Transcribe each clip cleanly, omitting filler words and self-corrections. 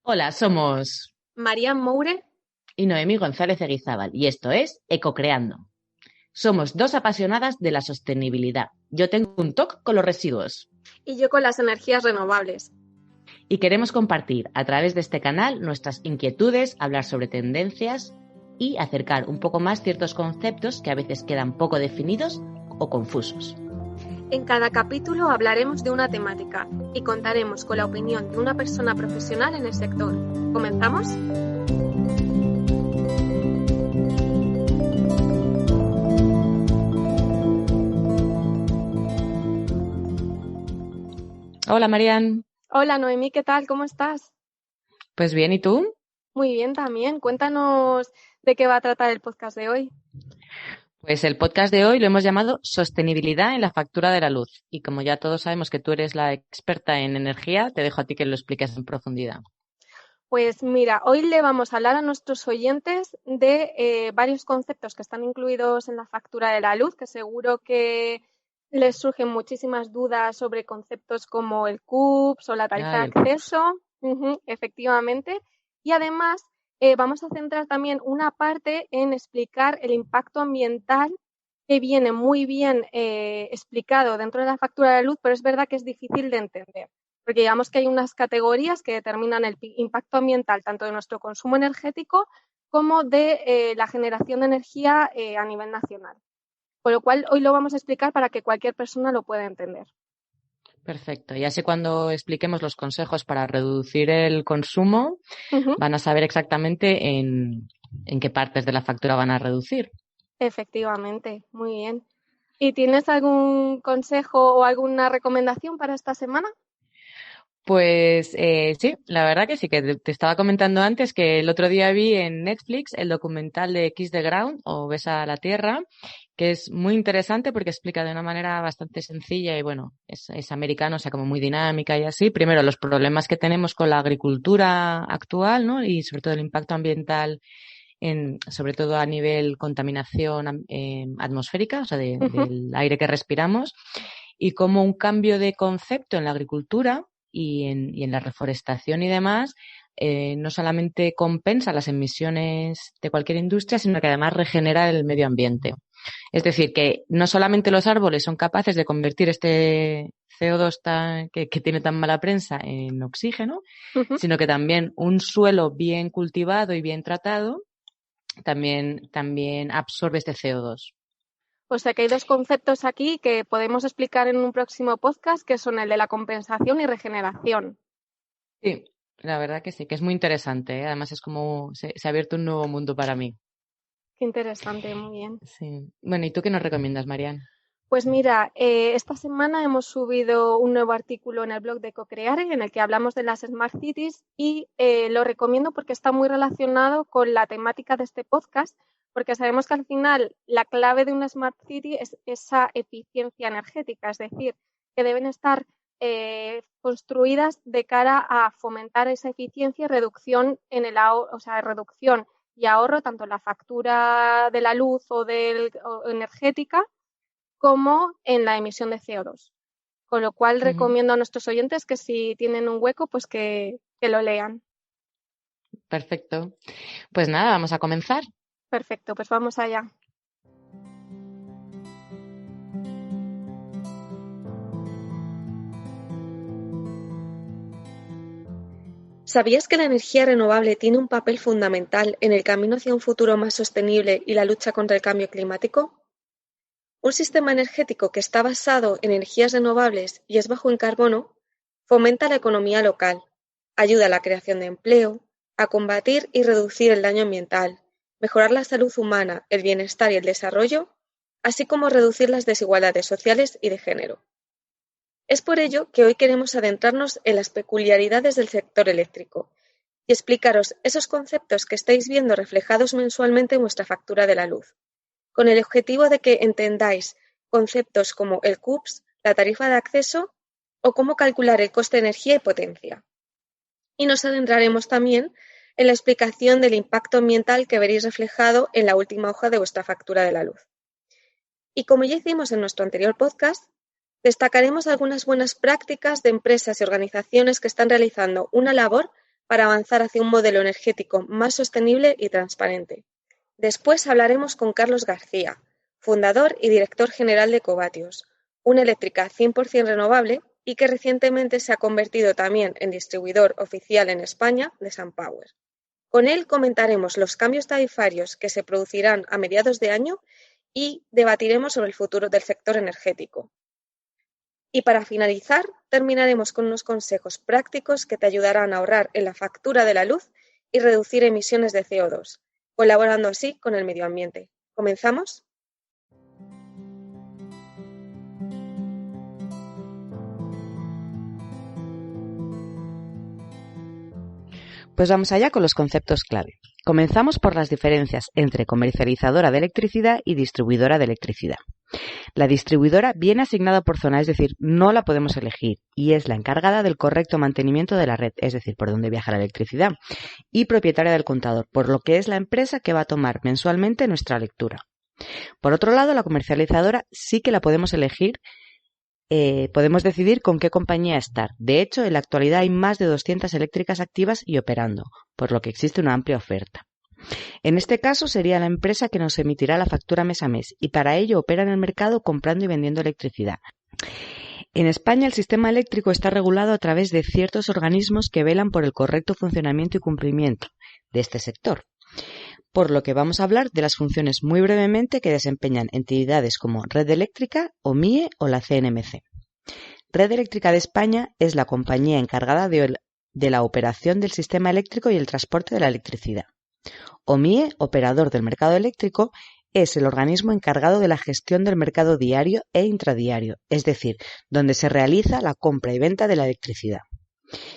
Hola, somos María Moure. y Noemí González Eguizábal y esto es Ecocreando. Somos dos apasionadas de la sostenibilidad. Yo tengo un toque con los residuos. Y yo con las energías renovables. Y queremos compartir a través de este canal nuestras inquietudes, hablar sobre tendencias y acercar un poco más ciertos conceptos que a veces quedan poco definidos o confusos. En cada capítulo hablaremos de una temática y contaremos con la opinión de una persona profesional en el sector. ¿Comenzamos? Hola, Marian. Hola Noemí, ¿qué tal? ¿Cómo estás? Pues bien, ¿y tú? Muy bien también. Cuéntanos de qué va a tratar el podcast de hoy. Pues el podcast de hoy lo hemos llamado Sostenibilidad en la factura de la luz. Y como ya todos sabemos que tú eres la experta en energía, te dejo a ti que lo expliques en profundidad. Pues mira, hoy le vamos a hablar a nuestros oyentes de varios conceptos que están incluidos en la factura de la luz, que seguro que les surgen muchísimas dudas sobre conceptos como el CUPS o la tarifa de Ay, el CUPS. acceso, efectivamente. Y además vamos a centrar también una parte en explicar el impacto ambiental que viene muy bien explicado dentro de la factura de la luz, pero es verdad que es difícil de entender. Porque digamos que hay unas categorías que determinan el impacto ambiental tanto de nuestro consumo energético como de la generación de energía a nivel nacional. Con lo cual, hoy lo vamos a explicar para que cualquier persona lo pueda entender. Perfecto. Y así cuando expliquemos los consejos para reducir el consumo, Uh-huh. van a saber exactamente en qué partes de la factura van a reducir. Efectivamente, muy bien. ¿Y tienes algún consejo o alguna recomendación para esta semana? Pues sí, la verdad que sí, que te estaba comentando antes que el otro día vi en Netflix el documental de Kiss the Ground o Besa la Tierra, que es muy interesante porque explica de una manera bastante sencilla y bueno, es americano, o sea, como muy dinámica y así. Primero, los problemas que tenemos con la agricultura actual, ¿no? Y sobre todo el impacto ambiental sobre todo a nivel contaminación atmosférica, o sea, Uh-huh. del aire que respiramos, y como un cambio de concepto en la agricultura y en la reforestación y demás, no solamente compensa las emisiones de cualquier industria, sino que además regenera el medio ambiente. Es decir, que no solamente los árboles son capaces de convertir este CO2 que tiene tan mala prensa en oxígeno, Uh-huh. sino que también un suelo bien cultivado y bien tratado también absorbe este CO2. O sea que hay dos conceptos aquí que podemos explicar en un próximo podcast, que son el de la compensación y regeneración. Sí, la verdad que sí, que es muy interesante, ¿eh? Además es como se ha abierto un nuevo mundo para mí. Qué interesante, muy bien. Sí. Bueno, ¿y tú qué nos recomiendas, Marian? Pues mira, esta semana hemos subido un nuevo artículo en el blog de Ecocreare en el que hablamos de las Smart Cities y lo recomiendo porque está muy relacionado con la temática de este podcast, porque sabemos que al final la clave de una Smart City es esa eficiencia energética, es decir, que deben estar construidas de cara a fomentar esa eficiencia y reducción en el ahorro, o sea, reducción y ahorro tanto en la factura de la luz o energética como en la emisión de CO2. Con lo cual Ujú. recomiendo a nuestros oyentes que si tienen un hueco, pues que lo lean. Perfecto. Pues nada, vamos a comenzar. Perfecto, pues vamos allá. ¿Sabías que la energía renovable tiene un papel fundamental en el camino hacia un futuro más sostenible y la lucha contra el cambio climático? Un sistema energético que está basado en energías renovables y es bajo en carbono fomenta la economía local, ayuda a la creación de empleo, a combatir y reducir el daño ambiental, mejorar la salud humana, el bienestar y el desarrollo, así como reducir las desigualdades sociales y de género. Es por ello que hoy queremos adentrarnos en las peculiaridades del sector eléctrico y explicaros esos conceptos que estáis viendo reflejados mensualmente en vuestra factura de la luz, con el objetivo de que entendáis conceptos como el CUPS, la tarifa de acceso o cómo calcular el coste de energía y potencia. Y nos adentraremos también en la explicación del impacto ambiental que veréis reflejado en la última hoja de vuestra factura de la luz. Y como ya hicimos en nuestro anterior podcast, destacaremos algunas buenas prácticas de empresas y organizaciones que están realizando una labor para avanzar hacia un modelo energético más sostenible y transparente. Después hablaremos con Carlos García, fundador y director general de Covatios, una eléctrica 100% renovable y que recientemente se ha convertido también en distribuidor oficial en España de SunPower. Con él comentaremos los cambios tarifarios que se producirán a mediados de año y debatiremos sobre el futuro del sector energético. Y para finalizar, terminaremos con unos consejos prácticos que te ayudarán a ahorrar en la factura de la luz y reducir emisiones de CO2, colaborando así con el medio ambiente. ¿Comenzamos? Pues vamos allá con los conceptos clave. Comenzamos por las diferencias entre comercializadora de electricidad y distribuidora de electricidad. La distribuidora viene asignada por zona, es decir, no la podemos elegir, y es la encargada del correcto mantenimiento de la red, es decir, por dónde viaja la electricidad, y propietaria del contador, por lo que es la empresa que va a tomar mensualmente nuestra lectura. Por otro lado, la comercializadora sí que la podemos elegir. Podemos decidir con qué compañía estar. De hecho, en la actualidad hay más de 200 eléctricas activas y operando, por lo que existe una amplia oferta. En este caso sería la empresa que nos emitirá la factura mes a mes y para ello opera en el mercado comprando y vendiendo electricidad. En España el sistema eléctrico está regulado a través de ciertos organismos que velan por el correcto funcionamiento y cumplimiento de este sector. Por lo que vamos a hablar de las funciones muy brevemente que desempeñan entidades como Red Eléctrica, o MIE o la CNMC. Red Eléctrica de España es la compañía encargada de la operación del sistema eléctrico y el transporte de la electricidad. OMIE, operador del mercado eléctrico, es el organismo encargado de la gestión del mercado diario e intradiario, es decir, donde se realiza la compra y venta de la electricidad.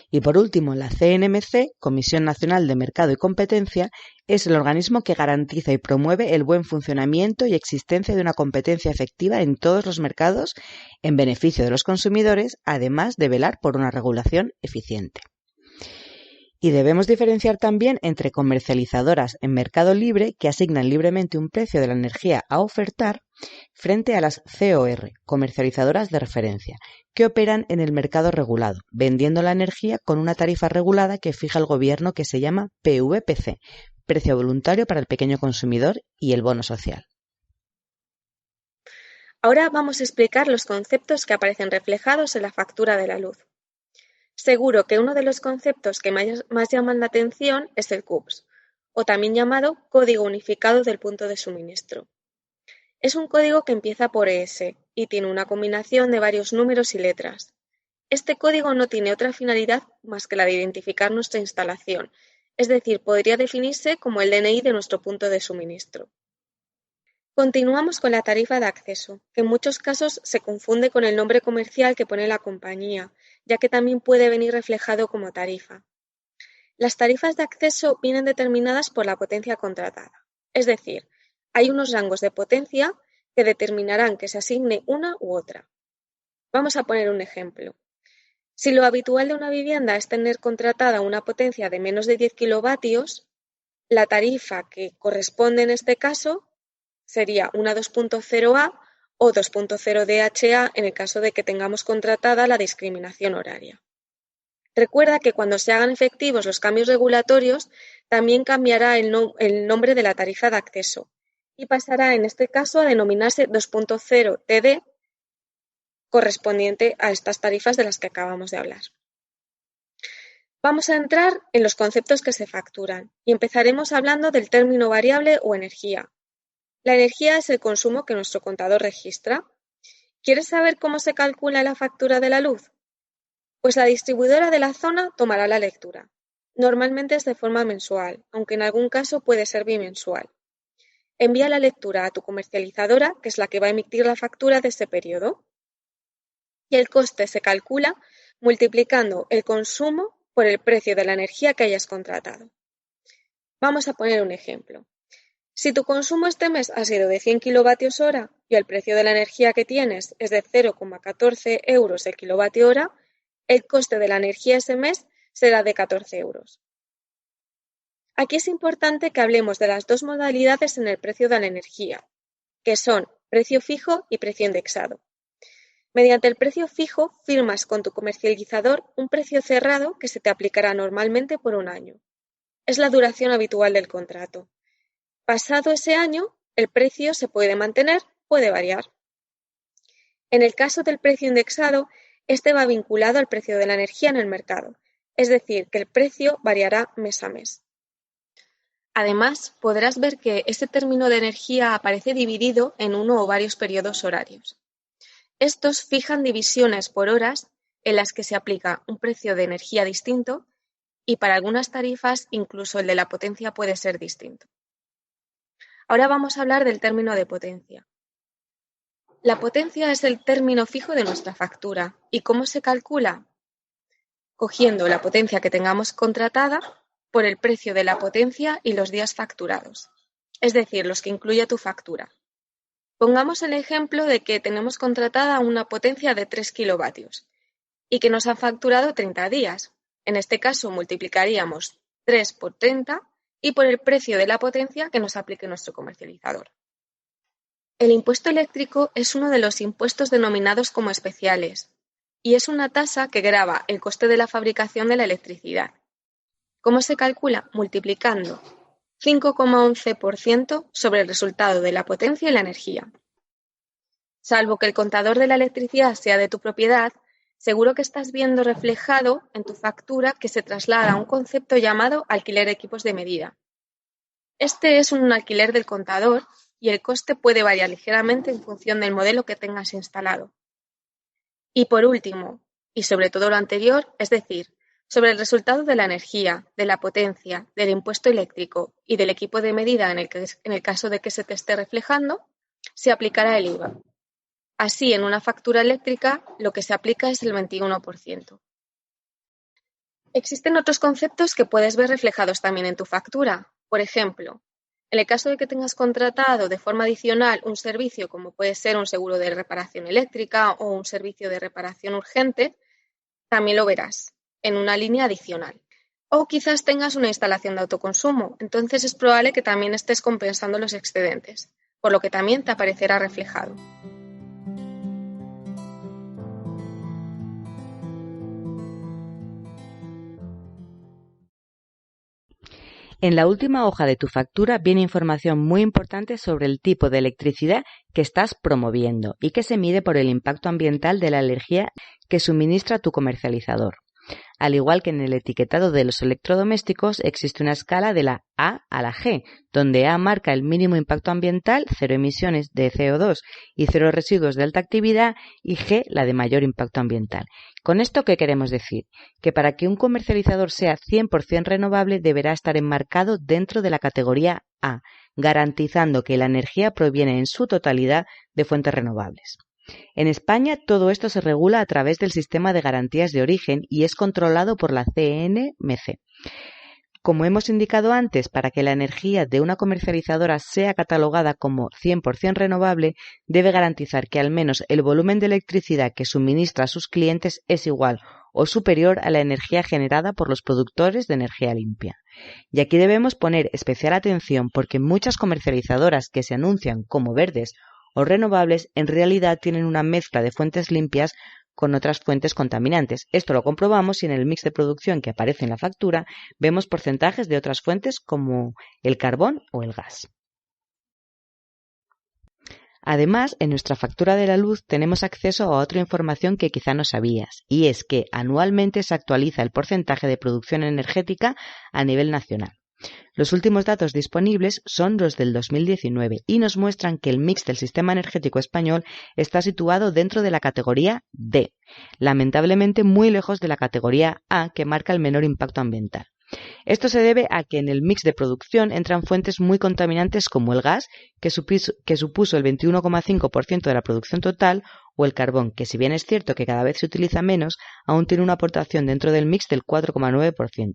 Y por último, la CNMC, Comisión Nacional de Mercado y Competencia, es el organismo que garantiza y promueve el buen funcionamiento y existencia de una competencia efectiva en todos los mercados en beneficio de los consumidores, además de velar por una regulación eficiente. Y debemos diferenciar también entre comercializadoras en mercado libre que asignan libremente un precio de la energía a ofertar frente a las COR, comercializadoras de referencia, que operan en el mercado regulado, vendiendo la energía con una tarifa regulada que fija el gobierno que se llama PVPC, precio voluntario para el pequeño consumidor y el bono social. Ahora vamos a explicar los conceptos que aparecen reflejados en la factura de la luz. Seguro que uno de los conceptos que más llaman la atención es el CUPS, o también llamado Código Unificado del Punto de Suministro. Es un código que empieza por ES y tiene una combinación de varios números y letras. Este código no tiene otra finalidad más que la de identificar nuestra instalación, es decir, podría definirse como el DNI de nuestro punto de suministro. Continuamos con la tarifa de acceso, que en muchos casos se confunde con el nombre comercial que pone la compañía, ya que también puede venir reflejado como tarifa. Las tarifas de acceso vienen determinadas por la potencia contratada, es decir, hay unos rangos de potencia que determinarán que se asigne una u otra. Vamos a poner un ejemplo. Si lo habitual de una vivienda es tener contratada una potencia de menos de 10 kilovatios, la tarifa que corresponde en este caso sería una 2.0A o 2.0 DHA en el caso de que tengamos contratada la discriminación horaria. Recuerda que cuando se hagan efectivos los cambios regulatorios, también cambiará el nombre de la tarifa de acceso y pasará en este caso a denominarse 2.0 TD, correspondiente a estas tarifas de las que acabamos de hablar. Vamos a entrar en los conceptos que se facturan y empezaremos hablando del término variable o energía. La energía es el consumo que nuestro contador registra. ¿Quieres saber cómo se calcula la factura de la luz? Pues la distribuidora de la zona tomará la lectura. Normalmente es de forma mensual, aunque en algún caso puede ser bimensual. Envía la lectura a tu comercializadora, que es la que va a emitir la factura de ese periodo. Y el coste se calcula multiplicando el consumo por el precio de la energía que hayas contratado. Vamos a poner un ejemplo. Si tu consumo este mes ha sido de 100 kilovatios hora y el precio de la energía que tienes es de 0,14 euros el kilovatio hora, el coste de la energía ese mes será de 14 euros. Aquí es importante que hablemos de las dos modalidades en el precio de la energía, que son precio fijo y precio indexado. Mediante el precio fijo, firmas con tu comercializador un precio cerrado que se te aplicará normalmente por un año. Es la duración habitual del contrato. Pasado ese año, el precio se puede mantener, puede variar. En el caso del precio indexado, este va vinculado al precio de la energía en el mercado, es decir, que el precio variará mes a mes. Además, podrás ver que este término de energía aparece dividido en uno o varios periodos horarios. Estos fijan divisiones por horas en las que se aplica un precio de energía distinto y para algunas tarifas incluso el de la potencia puede ser distinto. Ahora vamos a hablar del término de potencia. La potencia es el término fijo de nuestra factura. ¿Y cómo se calcula? Cogiendo la potencia que tengamos contratada por el precio de la potencia y los días facturados, es decir, los que incluye tu factura. Pongamos el ejemplo de que tenemos contratada una potencia de 3 kilovatios y que nos han facturado 30 días. En este caso multiplicaríamos 3 por 30 y por el precio de la potencia que nos aplique nuestro comercializador. El impuesto eléctrico es uno de los impuestos denominados como especiales y es una tasa que grava el coste de la fabricación de la electricidad. ¿Cómo se calcula? Multiplicando 5,11% sobre el resultado de la potencia y la energía. Salvo que el contador de la electricidad sea de tu propiedad, seguro que estás viendo reflejado en tu factura que se traslada a un concepto llamado alquiler de equipos de medida. Este es un alquiler del contador y el coste puede variar ligeramente en función del modelo que tengas instalado. Y por último, y sobre todo lo anterior, es decir, sobre el resultado de la energía, de la potencia, del impuesto eléctrico y del equipo de medida en el caso de que se te esté reflejando, se aplicará el IVA. Así, en una factura eléctrica, lo que se aplica es el 21%. Existen otros conceptos que puedes ver reflejados también en tu factura. Por ejemplo, en el caso de que tengas contratado de forma adicional un servicio como puede ser un seguro de reparación eléctrica o un servicio de reparación urgente, también lo verás en una línea adicional. O quizás tengas una instalación de autoconsumo, entonces es probable que también estés compensando los excedentes, por lo que también te aparecerá reflejado. En la última hoja de tu factura viene información muy importante sobre el tipo de electricidad que estás promoviendo y que se mide por el impacto ambiental de la energía que suministra tu comercializador. Al igual que en el etiquetado de los electrodomésticos, existe una escala de la A a la G, donde A marca el mínimo impacto ambiental, 0 emisiones de CO2 y 0 residuos de alta actividad, y G la de mayor impacto ambiental. ¿Con esto qué queremos decir? Que para que un comercializador sea 100% renovable deberá estar enmarcado dentro de la categoría A, garantizando que la energía proviene en su totalidad de fuentes renovables. En España todo esto se regula a través del sistema de garantías de origen y es controlado por la CNMC. Como hemos indicado antes, para que la energía de una comercializadora sea catalogada como 100% renovable, debe garantizar que al menos el volumen de electricidad que suministra a sus clientes es igual o superior a la energía generada por los productores de energía limpia. Y aquí debemos poner especial atención porque muchas comercializadoras que se anuncian como verdes o renovables en realidad tienen una mezcla de fuentes limpias con otras fuentes contaminantes. Esto lo comprobamos si en el mix de producción que aparece en la factura vemos porcentajes de otras fuentes como el carbón o el gas. Además, en nuestra factura de la luz tenemos acceso a otra información que quizá no sabías, y es que anualmente se actualiza el porcentaje de producción energética a nivel nacional. Los últimos datos disponibles son los del 2019 y nos muestran que el mix del sistema energético español está situado dentro de la categoría D, lamentablemente muy lejos de la categoría A, que marca el menor impacto ambiental. Esto se debe a que en el mix de producción entran fuentes muy contaminantes como el gas, que supuso el 21,5% de la producción total, o el carbón, que si bien es cierto que cada vez se utiliza menos, aún tiene una aportación dentro del mix del 4,9%.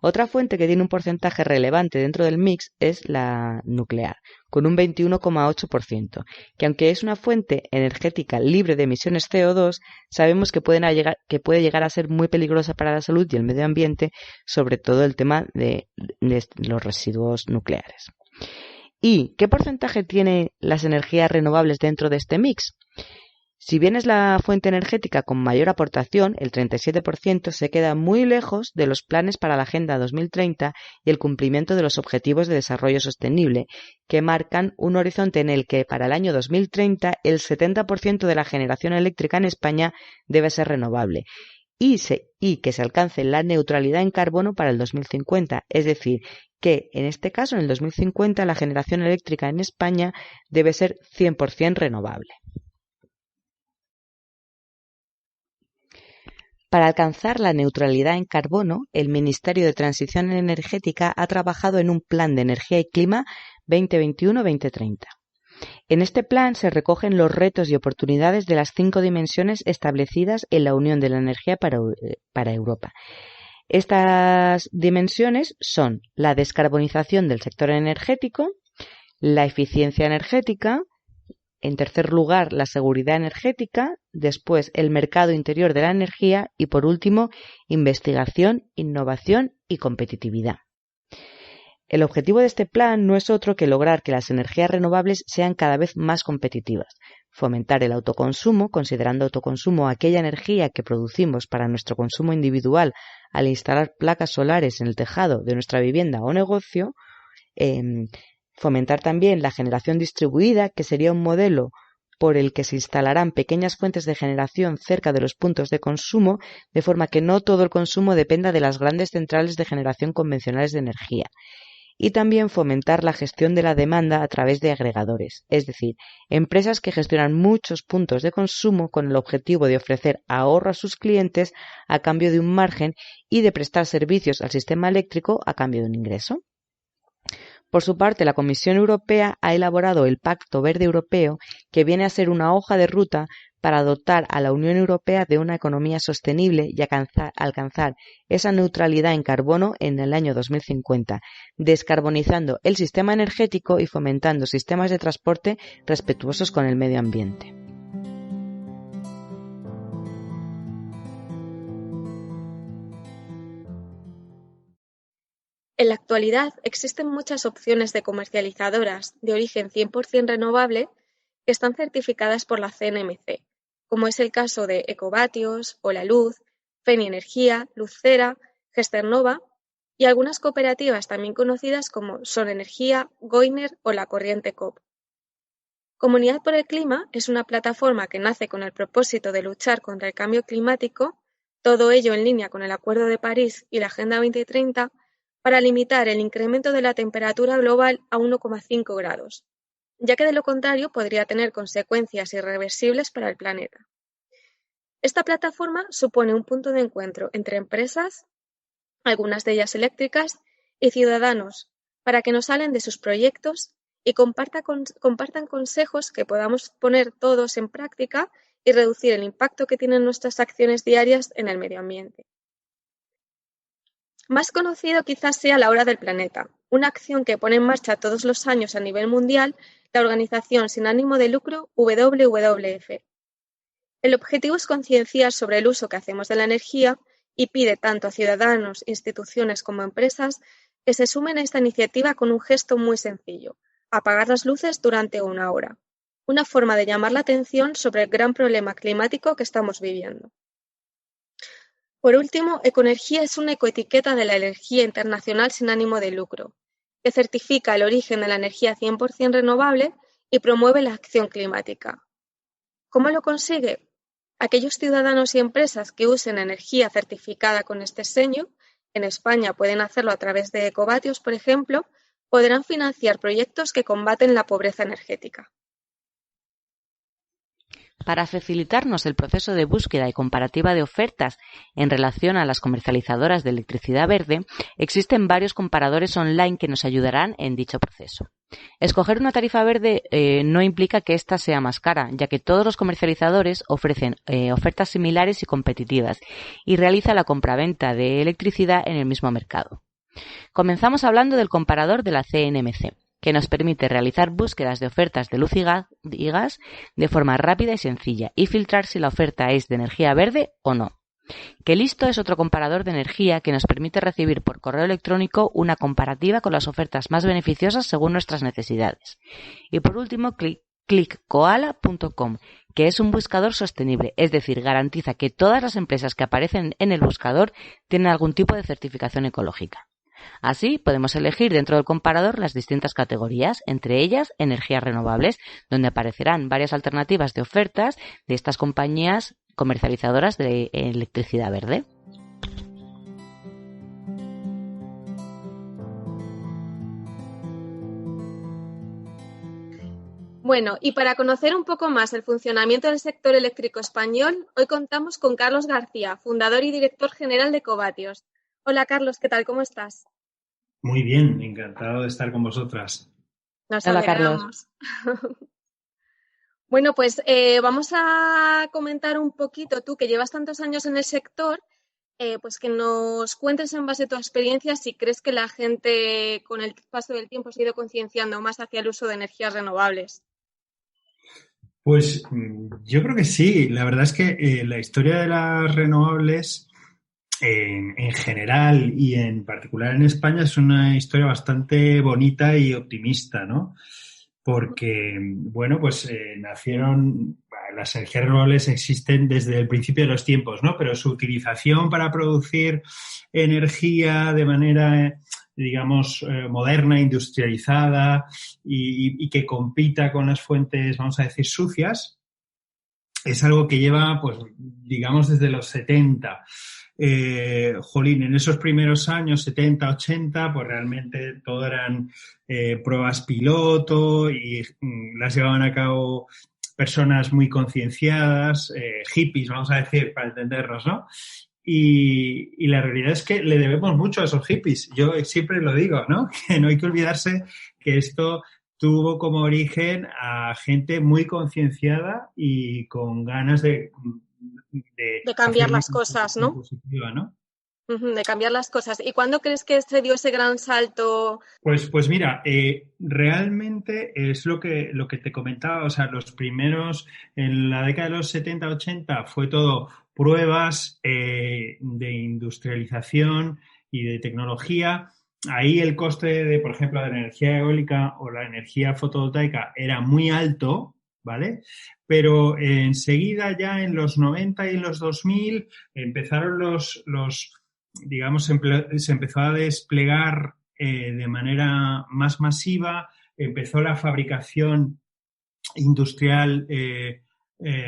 Otra fuente que tiene un porcentaje relevante dentro del mix es la nuclear, con un 21,8%, que aunque es una fuente energética libre de emisiones CO2, sabemos que puede llegar a ser muy peligrosa para la salud y el medio ambiente, sobre todo el tema de los residuos nucleares. ¿Y qué porcentaje tienen las energías renovables dentro de este mix? Si bien es la fuente energética con mayor aportación, el 37%, se queda muy lejos de los planes para la Agenda 2030 y el cumplimiento de los Objetivos de Desarrollo Sostenible, que marcan un horizonte en el que para el año 2030 el 70% de la generación eléctrica en España debe ser renovable y que se alcance la neutralidad en carbono para el 2050, es decir, que en este caso, en el 2050, la generación eléctrica en España debe ser 100% renovable. Para alcanzar la neutralidad en carbono, el Ministerio de Transición Energética ha trabajado en un Plan de Energía y Clima 2021-2030. En este plan se recogen los retos y oportunidades de las 5 dimensiones establecidas en la Unión de la Energía para Europa. Estas dimensiones son la descarbonización del sector energético, la eficiencia energética, en tercer lugar, la seguridad energética, después el mercado interior de la energía y, por último, investigación, innovación y competitividad. El objetivo de este plan no es otro que lograr que las energías renovables sean cada vez más competitivas, fomentar el autoconsumo, considerando autoconsumo aquella energía que producimos para nuestro consumo individual al instalar placas solares en el tejado de nuestra vivienda o negocio, fomentar también la generación distribuida, que sería un modelo por el que se instalarán pequeñas fuentes de generación cerca de los puntos de consumo, de forma que no todo el consumo dependa de las grandes centrales de generación convencionales de energía. Y también fomentar la gestión de la demanda a través de agregadores, es decir, empresas que gestionan muchos puntos de consumo con el objetivo de ofrecer ahorro a sus clientes a cambio de un margen y de prestar servicios al sistema eléctrico a cambio de un ingreso. Por su parte, la Comisión Europea ha elaborado el Pacto Verde Europeo, que viene a ser una hoja de ruta para dotar a la Unión Europea de una economía sostenible y alcanzar esa neutralidad en carbono en el año 2050, descarbonizando el sistema energético y fomentando sistemas de transporte respetuosos con el medio ambiente. En la actualidad existen muchas opciones de comercializadoras de origen 100% renovable que están certificadas por la CNMC, como es el caso de Ecovatios, Hola Luz, Feni Energía, Lucera, Gesternova y algunas cooperativas también conocidas como Son Energía, Goiner o La Corriente Coop. Comunidad por el Clima es una plataforma que nace con el propósito de luchar contra el cambio climático, todo ello en línea con el Acuerdo de París y la Agenda 2030, para limitar el incremento de la temperatura global a 1,5 grados, ya que de lo contrario podría tener consecuencias irreversibles para el planeta. Esta plataforma supone un punto de encuentro entre empresas, algunas de ellas eléctricas, y ciudadanos, para que nos hablen de sus proyectos y compartan consejos que podamos poner todos en práctica y reducir el impacto que tienen nuestras acciones diarias en el medio ambiente. Más conocido quizás sea la Hora del Planeta, una acción que pone en marcha todos los años a nivel mundial la organización sin ánimo de lucro WWF. El objetivo es concienciar sobre el uso que hacemos de la energía y pide tanto a ciudadanos, instituciones como empresas que se sumen a esta iniciativa con un gesto muy sencillo: apagar las luces durante 1 hora, una forma de llamar la atención sobre el gran problema climático que estamos viviendo. Por último, Ecoenergía es una ecoetiqueta de la energía internacional sin ánimo de lucro, que certifica el origen de la energía 100% renovable y promueve la acción climática. ¿Cómo lo consigue? Aquellos ciudadanos y empresas que usen energía certificada con este sello, en España pueden hacerlo a través de Ecovatios, por ejemplo, podrán financiar proyectos que combaten la pobreza energética. Para facilitarnos el proceso de búsqueda y comparativa de ofertas en relación a las comercializadoras de electricidad verde, existen varios comparadores online que nos ayudarán en dicho proceso. Escoger una tarifa verde no implica que ésta sea más cara, ya que todos los comercializadores ofrecen ofertas similares y competitivas y realiza la compraventa de electricidad en el mismo mercado. Comenzamos hablando del comparador de la CNMC, que nos permite realizar búsquedas de ofertas de luz y gas de forma rápida y sencilla y filtrar si la oferta es de energía verde o no. QueListo es otro comparador de energía que nos permite recibir por correo electrónico una comparativa con las ofertas más beneficiosas según nuestras necesidades. Y por último, ClickKoala.com, que es un buscador sostenible, es decir, garantiza que todas las empresas que aparecen en el buscador tienen algún tipo de certificación ecológica. Así, podemos elegir dentro del comparador las distintas categorías, entre ellas energías renovables, donde aparecerán varias alternativas de ofertas de estas compañías comercializadoras de electricidad verde. Bueno, y para conocer un poco más el funcionamiento del sector eléctrico español, hoy contamos con Carlos García, fundador y director general de Covatios. Hola Carlos, ¿qué tal? ¿Cómo estás? Muy bien, encantado de estar con vosotras. Nos Hola, Carlos. alegramos. Bueno, pues vamos a comentar un poquito, tú que llevas tantos años en el sector, pues que nos cuentes en base a tu experiencia si crees que la gente con el paso del tiempo se ha ido concienciando más hacia el uso de energías renovables. Pues yo creo que sí. La verdad es que la historia de las renovables en general y en particular en España es una historia bastante bonita y optimista, ¿no? Porque, bueno, pues nacieron, las energías renovables existen desde el principio de los tiempos, ¿no? Pero su utilización para producir energía de manera, digamos, moderna, industrializada y que compita con las fuentes, vamos a decir, sucias, es algo que lleva, pues, digamos, desde los 70. Jolín, en esos primeros años, 70, 80, pues realmente todo eran pruebas piloto y las llevaban a cabo personas muy concienciadas, hippies, vamos a decir, para entendernos, ¿no? Y la realidad es que le debemos mucho a esos hippies. Yo siempre lo digo, ¿no? Que no hay que olvidarse que esto tuvo como origen a gente muy concienciada y con ganas de cambiar hacer las cosas, ¿no? positiva, ¿no? De cambiar las cosas. ¿Y cuándo crees que se dio ese gran salto? Pues mira, realmente es lo que te comentaba, o sea, los primeros, en la década de los 70, 80, fue todo pruebas de industrialización y de tecnología. Ahí el coste de, por ejemplo, de la energía eólica o la energía fotovoltaica era muy alto, ¿vale? Pero enseguida, ya en los 90 y en los 2000, empezaron digamos, se empezó a desplegar de manera más masiva, empezó la fabricación industrial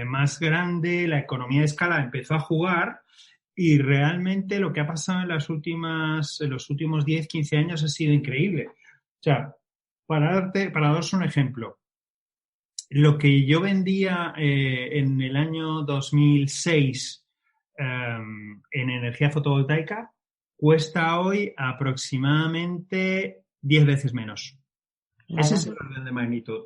más grande, la economía de escala empezó a jugar y realmente lo que ha pasado en los últimos 10, 15 años ha sido increíble. O sea, para daros un ejemplo, lo que yo vendía en el año 2006 en energía fotovoltaica cuesta hoy aproximadamente 10 veces menos. Nada. Ese es el orden de magnitud.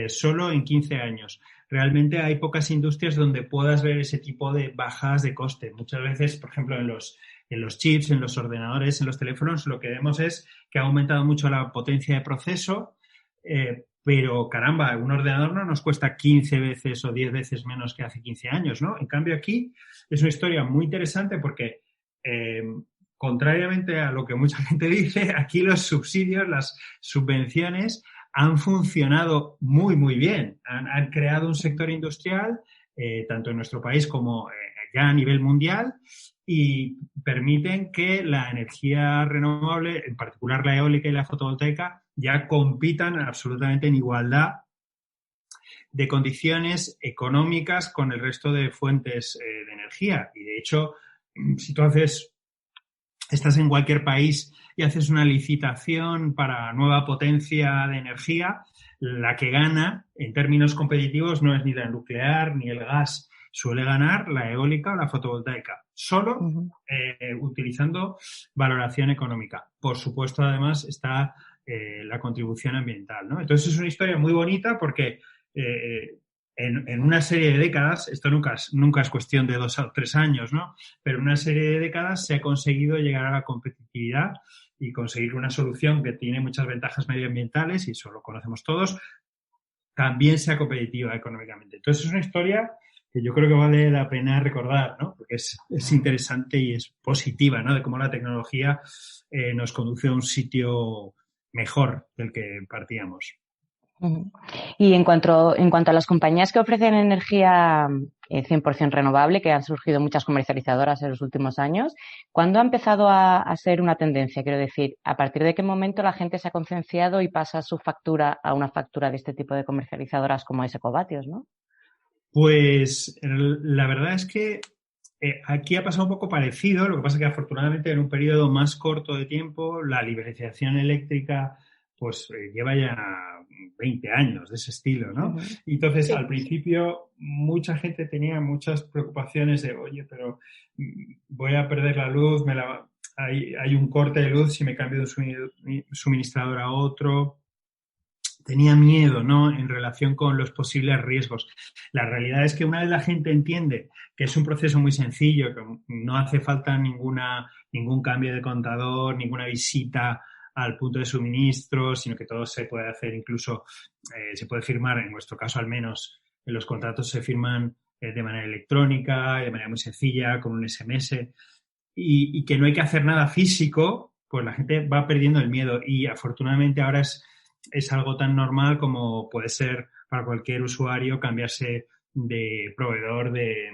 Solo en 15 años. Realmente hay pocas industrias donde puedas ver ese tipo de bajadas de coste. Muchas veces, por ejemplo, en los chips, en los ordenadores, en los teléfonos, lo que vemos es que ha aumentado mucho la potencia de proceso, pero caramba, un ordenador no nos cuesta 15 veces o 10 veces menos que hace 15 años, ¿no? En cambio, aquí es una historia muy interesante porque, contrariamente a lo que mucha gente dice, aquí los subsidios, las subvenciones han funcionado muy, muy bien. Han creado un sector industrial, tanto en nuestro país como ya a nivel mundial, y permiten que la energía renovable, en particular la eólica y la fotovoltaica, ya compitan absolutamente en igualdad de condiciones económicas con el resto de fuentes de energía. Y de hecho, si tú estás en cualquier país y haces una licitación para nueva potencia de energía, la que gana en términos competitivos no es ni la nuclear ni el gas. Suele ganar la eólica o la fotovoltaica, solo utilizando valoración económica. Por supuesto, además, está la contribución ambiental, ¿no? Entonces, es una historia muy bonita porque en una serie de décadas, esto nunca es cuestión de 2 o 3 años, ¿no? Pero en una serie de décadas se ha conseguido llegar a la competitividad y conseguir una solución que tiene muchas ventajas medioambientales, y eso lo conocemos todos, también sea competitiva económicamente. Entonces, es una historia que yo creo que vale la pena recordar, ¿no? Porque es interesante y es positiva, ¿no? De cómo la tecnología nos conduce a un sitio mejor del que partíamos. Ujú. Y en cuanto a las compañías que ofrecen energía 100% renovable, que han surgido muchas comercializadoras en los últimos años, ¿cuándo ha empezado a ser una tendencia? Quiero decir, ¿a partir de qué momento la gente se ha concienciado y pasa su factura a una factura de este tipo de comercializadoras como es Ecovatios, ¿no? Pues la verdad es que aquí ha pasado un poco parecido, lo que pasa es que afortunadamente en un periodo más corto de tiempo la liberalización eléctrica pues lleva ya 20 años de ese estilo, ¿no? Uh-huh. Y entonces Sí. al principio mucha gente tenía muchas preocupaciones de, oye, pero voy a perder la luz, hay un corte de luz si me cambio de un suministrador a otro. Tenía miedo, ¿no?, en relación con los posibles riesgos. La realidad es que una vez la gente entiende que es un proceso muy sencillo, que no hace falta ningún cambio de contador, ninguna visita al punto de suministro, sino que todo se puede hacer, incluso se puede firmar, en nuestro caso al menos, los contratos se firman de manera electrónica, de manera muy sencilla, con un SMS, y que no hay que hacer nada físico, pues la gente va perdiendo el miedo. Y afortunadamente ahora es algo tan normal como puede ser para cualquier usuario cambiarse de proveedor de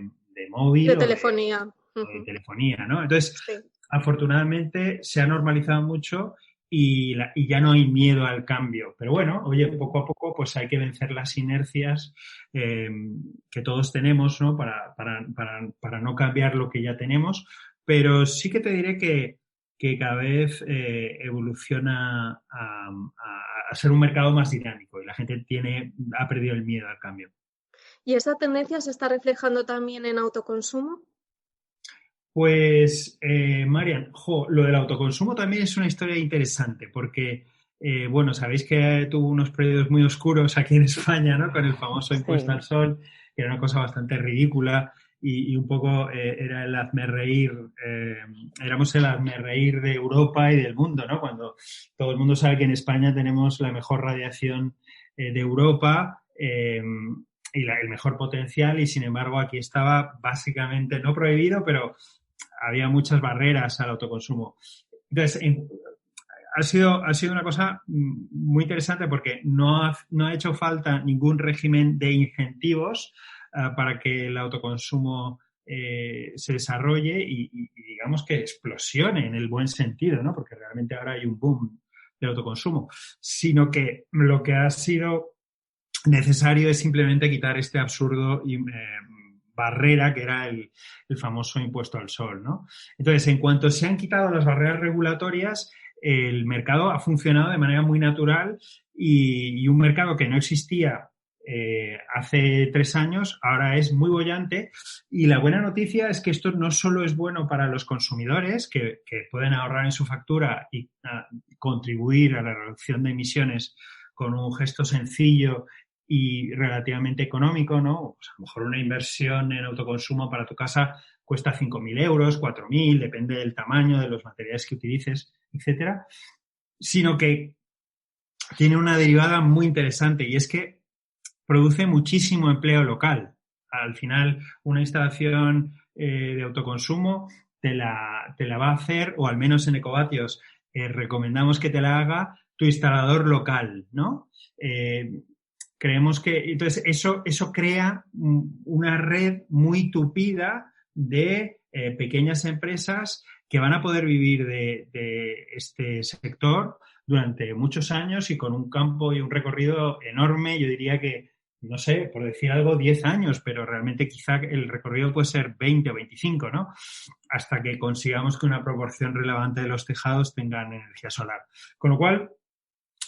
móvil De o telefonía. de telefonía, ¿no? Entonces, Sí. afortunadamente se ha normalizado mucho y ya no hay miedo al cambio. Pero bueno, oye, poco a poco pues hay que vencer las inercias que todos tenemos, ¿no?, para no cambiar lo que ya tenemos. Pero sí que te diré que cada vez evoluciona a ser un mercado más dinámico y la gente ha perdido el miedo al cambio. ¿Y esa tendencia se está reflejando también en autoconsumo? Pues, Marian, lo del autoconsumo también es una historia interesante porque, bueno, sabéis que tuvo unos periodos muy oscuros aquí en España, ¿no?, con el famoso impuesto al sol, que era una cosa bastante ridícula y un poco era el hazmerreír, éramos el hazmerreír de Europa y del mundo, ¿no?, cuando todo el mundo sabe que en España tenemos la mejor radiación de Europa, y el mejor potencial, y sin embargo aquí estaba básicamente no prohibido, pero había muchas barreras al autoconsumo. Entonces, ha sido una cosa muy interesante porque no ha hecho falta ningún régimen de incentivos para que el autoconsumo se desarrolle y digamos que explosione en el buen sentido, ¿no?, porque realmente ahora hay un boom de autoconsumo, sino que lo que ha sido necesario es simplemente quitar este absurdo barrera que era el famoso impuesto al sol, ¿no? Entonces, en cuanto se han quitado las barreras regulatorias, el mercado ha funcionado de manera muy natural y un mercado que no existía hace 3 años ahora es muy boyante, y la buena noticia es que esto no solo es bueno para los consumidores que pueden ahorrar en su factura y contribuir a la reducción de emisiones con un gesto sencillo y relativamente económico, ¿no? Pues a lo mejor una inversión en autoconsumo para tu casa cuesta 5.000 euros, 4.000, depende del tamaño, de los materiales que utilices, etcétera, sino que tiene una derivada muy interesante y es que produce muchísimo empleo local. Al final, una instalación de autoconsumo te la va a hacer, o al menos en Ecovatios recomendamos que te la haga tu instalador local, ¿no? Creemos que entonces eso crea una red muy tupida de pequeñas empresas que van a poder vivir de este sector durante muchos años y con un campo y un recorrido enorme. Yo diría que, no sé, por decir algo, 10 años, pero realmente quizá el recorrido puede ser 20 o 25, ¿no?, hasta que consigamos que una proporción relevante de los tejados tengan energía solar. Con lo cual,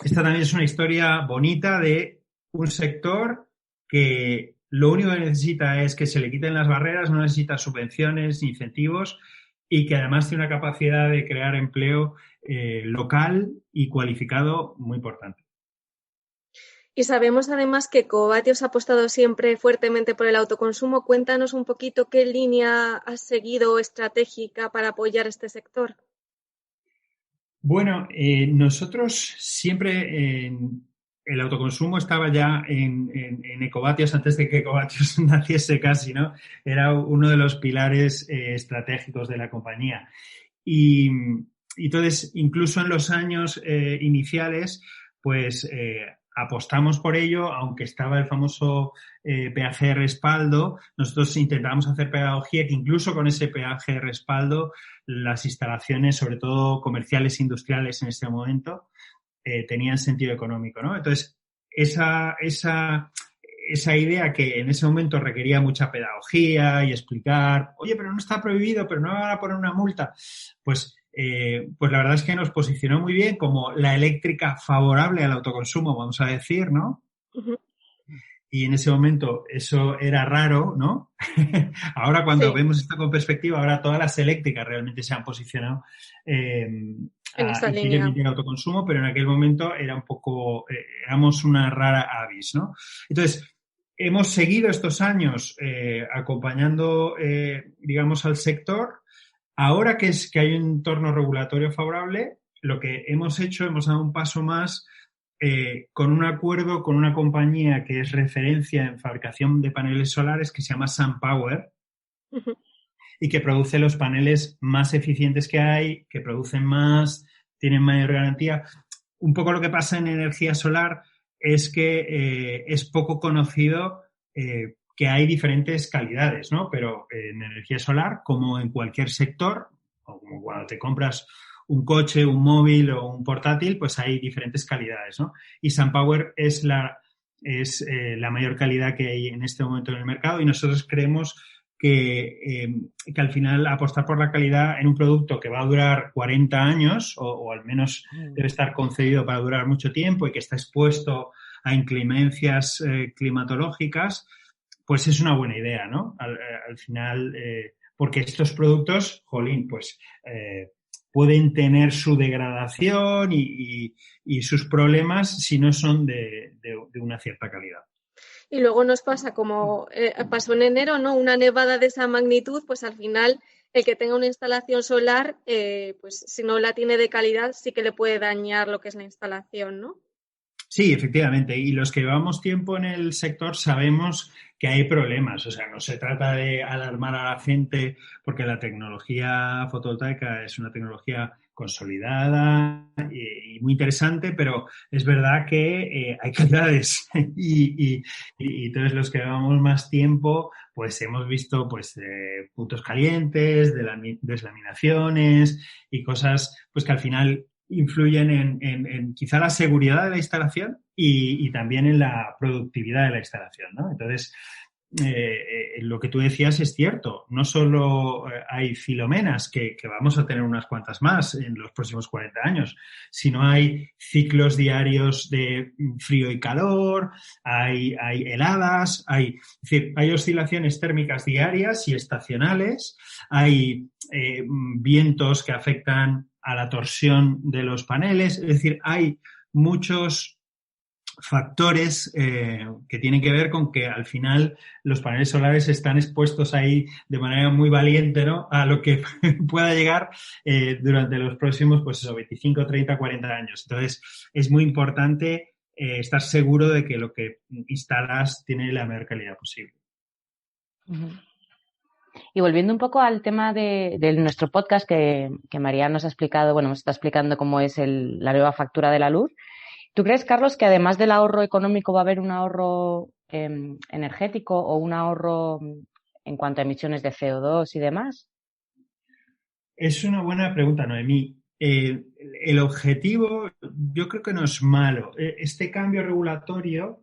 esta también es una historia bonita de un sector que lo único que necesita es que se le quiten las barreras, no necesita subvenciones ni incentivos, y que además tiene una capacidad de crear empleo local y cualificado muy importante. Y sabemos además que Ecovatios ha apostado siempre fuertemente por el autoconsumo. Cuéntanos un poquito qué línea has seguido estratégica para apoyar este sector. Bueno, nosotros siempre el autoconsumo estaba ya en Ecovatios antes de que Ecovatios naciese casi, ¿no? Era uno de los pilares estratégicos de la compañía. Y entonces, incluso en los años iniciales, pues apostamos por ello, aunque estaba el famoso peaje de respaldo, nosotros intentamos hacer pedagogía que incluso con ese peaje de respaldo las instalaciones, sobre todo comerciales e industriales en este momento, tenían sentido económico, ¿no? Entonces, esa idea que en ese momento requería mucha pedagogía y explicar, oye, pero no está prohibido, pero no me van a poner una multa, pues la verdad es que nos posicionó muy bien como la eléctrica favorable al autoconsumo, vamos a decir, ¿no? Uh-huh. Y en ese momento eso era raro, ¿no? Ahora cuando vemos esto con perspectiva, ahora todas las eléctricas realmente se han posicionado en esta y línea. quieren emitir autoconsumo, pero en aquel momento era un poco, éramos una rara avis, ¿no? Entonces, hemos seguido estos años acompañando, digamos, al sector. Ahora que hay un entorno regulatorio favorable, lo que hemos hecho, hemos dado un paso más con un acuerdo con una compañía que es referencia en fabricación de paneles solares que se llama SunPower uh-huh. y que produce los paneles más eficientes que hay, que producen más, tienen mayor garantía. Un poco lo que pasa en energía solar es que es poco conocido que hay diferentes calidades, ¿no? Pero en energía solar, como en cualquier sector, o como cuando te compras un coche, un móvil o un portátil, pues hay diferentes calidades, ¿no? Y SunPower es la mayor calidad que hay en este momento en el mercado y nosotros creemos que al final apostar por la calidad en un producto que va a durar 40 años o al menos debe estar concebido para durar mucho tiempo y que está expuesto a inclemencias climatológicas, pues es una buena idea, ¿no? Al final, porque estos productos, jolín, pues pueden tener su degradación y sus problemas si no son de una cierta calidad. Y luego nos pasa como pasó en enero, ¿no? Una nevada de esa magnitud, pues al final el que tenga una instalación solar, pues si no la tiene de calidad, sí que le puede dañar lo que es la instalación, ¿no? Sí, efectivamente. Y los que llevamos tiempo en el sector sabemos que hay problemas. O sea, no se trata de alarmar a la gente porque la tecnología fotovoltaica es una tecnología consolidada y muy interesante, pero es verdad que hay calidades y entonces los que llevamos más tiempo pues hemos visto pues puntos calientes, deslaminaciones y cosas pues que al final influyen en quizá la seguridad de la instalación y también en la productividad de la instalación, ¿no? Entonces, lo que tú decías es cierto. No solo hay filomenas, que vamos a tener unas cuantas más en los próximos 40 años, sino hay ciclos diarios de frío y calor, hay heladas, es decir, hay oscilaciones térmicas diarias y estacionales, hay vientos que afectan a la torsión de los paneles, es decir, hay muchos factores que tienen que ver con que al final los paneles solares están expuestos ahí de manera muy valiente, ¿no?, a lo que pueda llegar durante los próximos, pues eso, 25, 30, 40 años. Entonces, es muy importante estar seguro de que lo que instalas tiene la mayor calidad posible. Uh-huh. Y volviendo un poco al tema de nuestro podcast que María nos ha explicado, bueno, nos está explicando cómo es la nueva factura de la luz. ¿Tú crees, Carlos, que además del ahorro económico va a haber un ahorro energético o un ahorro en cuanto a emisiones de CO2 y demás? Es una buena pregunta, Noemí. El objetivo yo creo que no es malo. Este cambio regulatorio,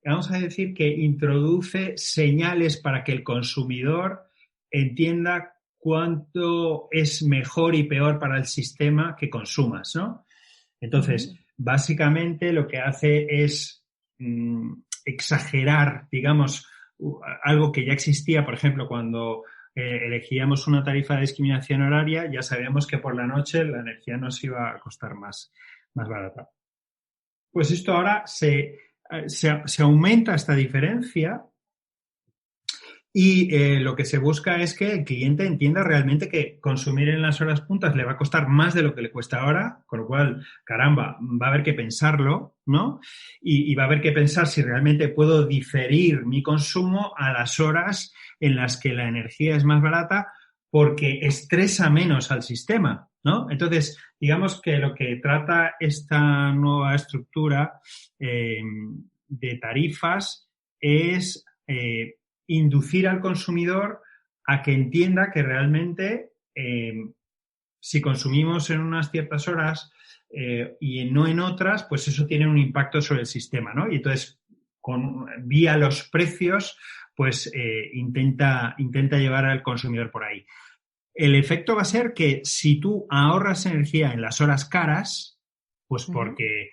vamos a decir que introduce señales para que el consumidor entienda cuánto es mejor y peor para el sistema que consumas, ¿no? Entonces, básicamente lo que hace es exagerar, digamos, algo que ya existía, por ejemplo, cuando elegíamos una tarifa de discriminación horaria, ya sabíamos que por la noche la energía nos iba a costar más barata. Pues esto ahora se aumenta esta diferencia y lo que se busca es que el cliente entienda realmente que consumir en las horas puntas le va a costar más de lo que le cuesta ahora, con lo cual, caramba, va a haber que pensarlo, ¿no? Y va a haber que pensar si realmente puedo diferir mi consumo a las horas en las que la energía es más barata porque estresa menos al sistema. ¿no? Entonces, digamos que lo que trata esta nueva estructura de tarifas es inducir al consumidor a que entienda que realmente si consumimos en unas ciertas horas y no en otras, pues eso tiene un impacto sobre el sistema, ¿no? Y entonces, vía los precios, pues intenta llevar al consumidor por ahí. El efecto va a ser que si tú ahorras energía en las horas caras, pues porque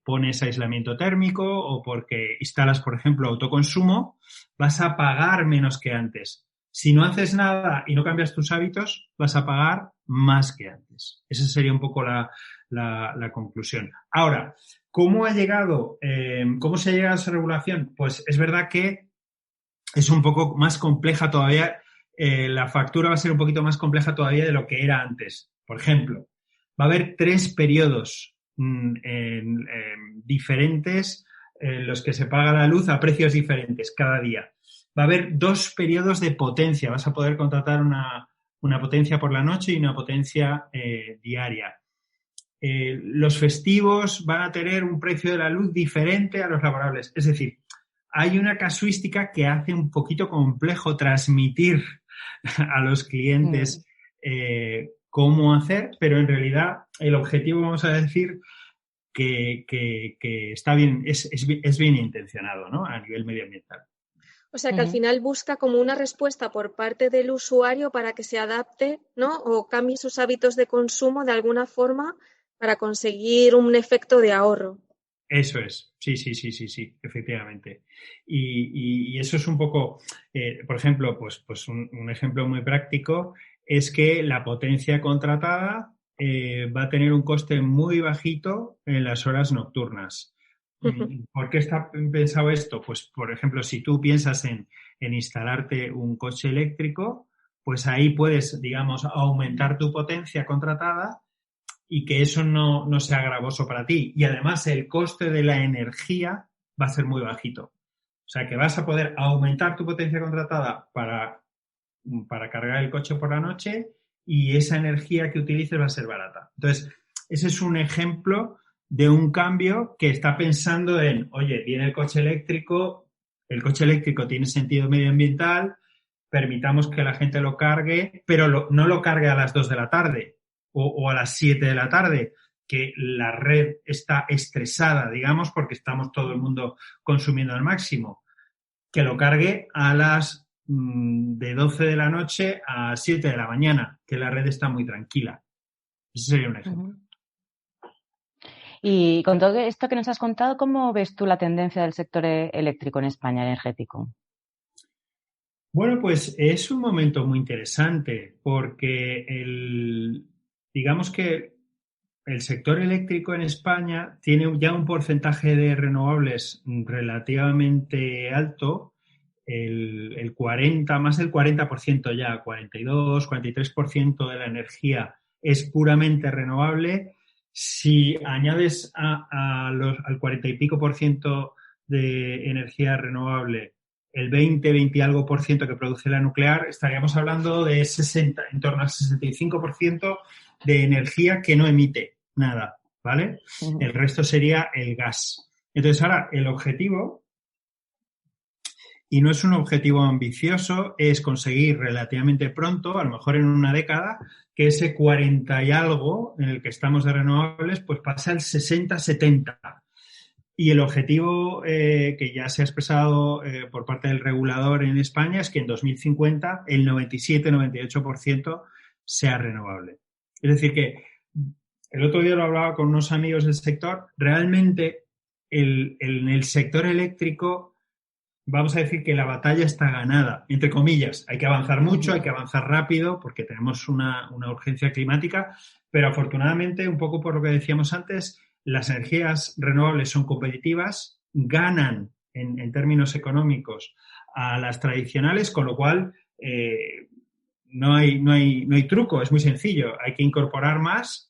pones aislamiento térmico o porque instalas, por ejemplo, autoconsumo, vas a pagar menos que antes. Si no haces nada y no cambias tus hábitos, vas a pagar más que antes. Esa sería un poco la conclusión. Ahora, ¿cómo se ha llegado a esa regulación? Pues es verdad que es un poco más compleja todavía. La factura va a ser un poquito más compleja todavía de lo que era antes. Por ejemplo, va a haber 3 periodos diferentes en los que se paga la luz a precios diferentes cada día. Va a haber 2 periodos de potencia. Vas a poder contratar una potencia por la noche y una potencia diaria. Los festivos van a tener un precio de la luz diferente a los laborables. Es decir, hay una casuística que hace un poquito complejo transmitir a los clientes cómo hacer, pero en realidad el objetivo, vamos a decir, que está bien, es bien intencionado, ¿no? A nivel medioambiental. O sea, que al final busca como una respuesta por parte del usuario para que se adapte, ¿no? O cambie sus hábitos de consumo de alguna forma para conseguir un efecto de ahorro. Eso es, sí, efectivamente. Y eso es un poco, por ejemplo, pues un ejemplo muy práctico es que la potencia contratada va a tener un coste muy bajito en las horas nocturnas. ¿Por qué está pensado esto? Pues, por ejemplo, si tú piensas en instalarte un coche eléctrico, pues ahí puedes, digamos, aumentar tu potencia contratada y que eso no sea gravoso para ti. Y además el coste de la energía va a ser muy bajito. O sea que vas a poder aumentar tu potencia contratada para cargar el coche por la noche y esa energía que utilices va a ser barata. Entonces, ese es un ejemplo de un cambio que está pensando en, oye, viene el coche eléctrico tiene sentido medioambiental, permitamos que la gente lo cargue, pero no lo cargue a las 2 de la tarde o a las 7 de la tarde, que la red está estresada, digamos, porque estamos todo el mundo consumiendo al máximo, que lo cargue a las de 12 de la noche a 7 de la mañana, que la red está muy tranquila. Ese sería un ejemplo. Y con todo esto que nos has contado, ¿cómo ves tú la tendencia del sector eléctrico en España, energético? Bueno, pues es un momento muy interesante porque digamos que el sector eléctrico en España tiene ya un porcentaje de renovables relativamente alto, el 40, más del 40% ya, 42, 43% de la energía es puramente renovable. Si añades al 40 y pico por ciento de energía renovable el 20 y algo por ciento que produce la nuclear, estaríamos hablando de en torno al 65% de energía que no emite nada, ¿vale? El resto sería el gas. Entonces, ahora, el objetivo, y no es un objetivo ambicioso, es conseguir relativamente pronto, a lo mejor en una década, que ese 40 y algo en el que estamos de renovables, pues pase al 60-70. Y el objetivo que ya se ha expresado por parte del regulador en España es que en 2050 el 97-98% sea renovable. Es decir que el otro día lo hablaba con unos amigos del sector, realmente en el sector eléctrico vamos a decir que la batalla está ganada, entre comillas. Hay que avanzar mucho, hay que avanzar rápido porque tenemos una urgencia climática, pero afortunadamente, un poco por lo que decíamos antes, las energías renovables son competitivas, ganan en términos económicos a las tradicionales, con lo cual no hay truco, es muy sencillo. Hay que incorporar más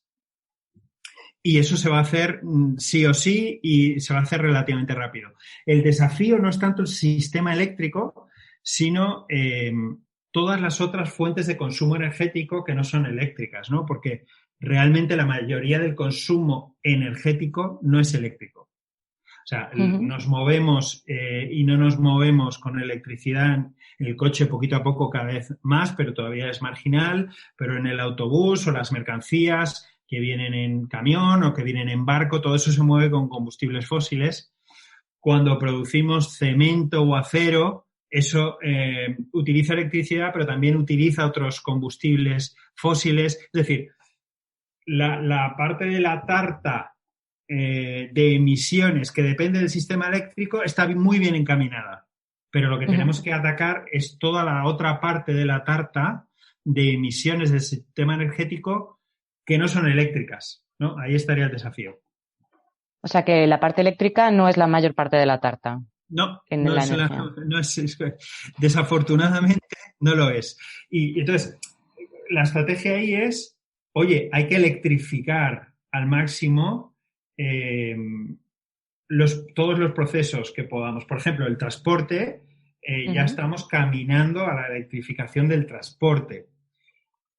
y eso se va a hacer sí o sí y se va a hacer relativamente rápido. El desafío no es tanto el sistema eléctrico, sino todas las otras fuentes de consumo energético que no son eléctricas, ¿no? Porque realmente la mayoría del consumo energético no es eléctrico. O sea, nos movemos y no nos movemos con electricidad en el coche poquito a poco cada vez más, pero todavía es marginal, pero en el autobús o las mercancías que vienen en camión o que vienen en barco, todo eso se mueve con combustibles fósiles. Cuando producimos cemento o acero, eso utiliza electricidad, pero también utiliza otros combustibles fósiles. Es decir, la parte de la tarta de emisiones que depende del sistema eléctrico está muy bien encaminada. Pero lo que tenemos que atacar es toda la otra parte de la tarta de emisiones del sistema energético que no son eléctricas, ¿no? Ahí estaría el desafío. O sea que la parte eléctrica no es la mayor parte de la tarta. No, desafortunadamente no lo es. Y entonces, la estrategia ahí es, oye, hay que electrificar al máximo todos los procesos que podamos. Por ejemplo, el transporte, ya estamos caminando a la electrificación del transporte.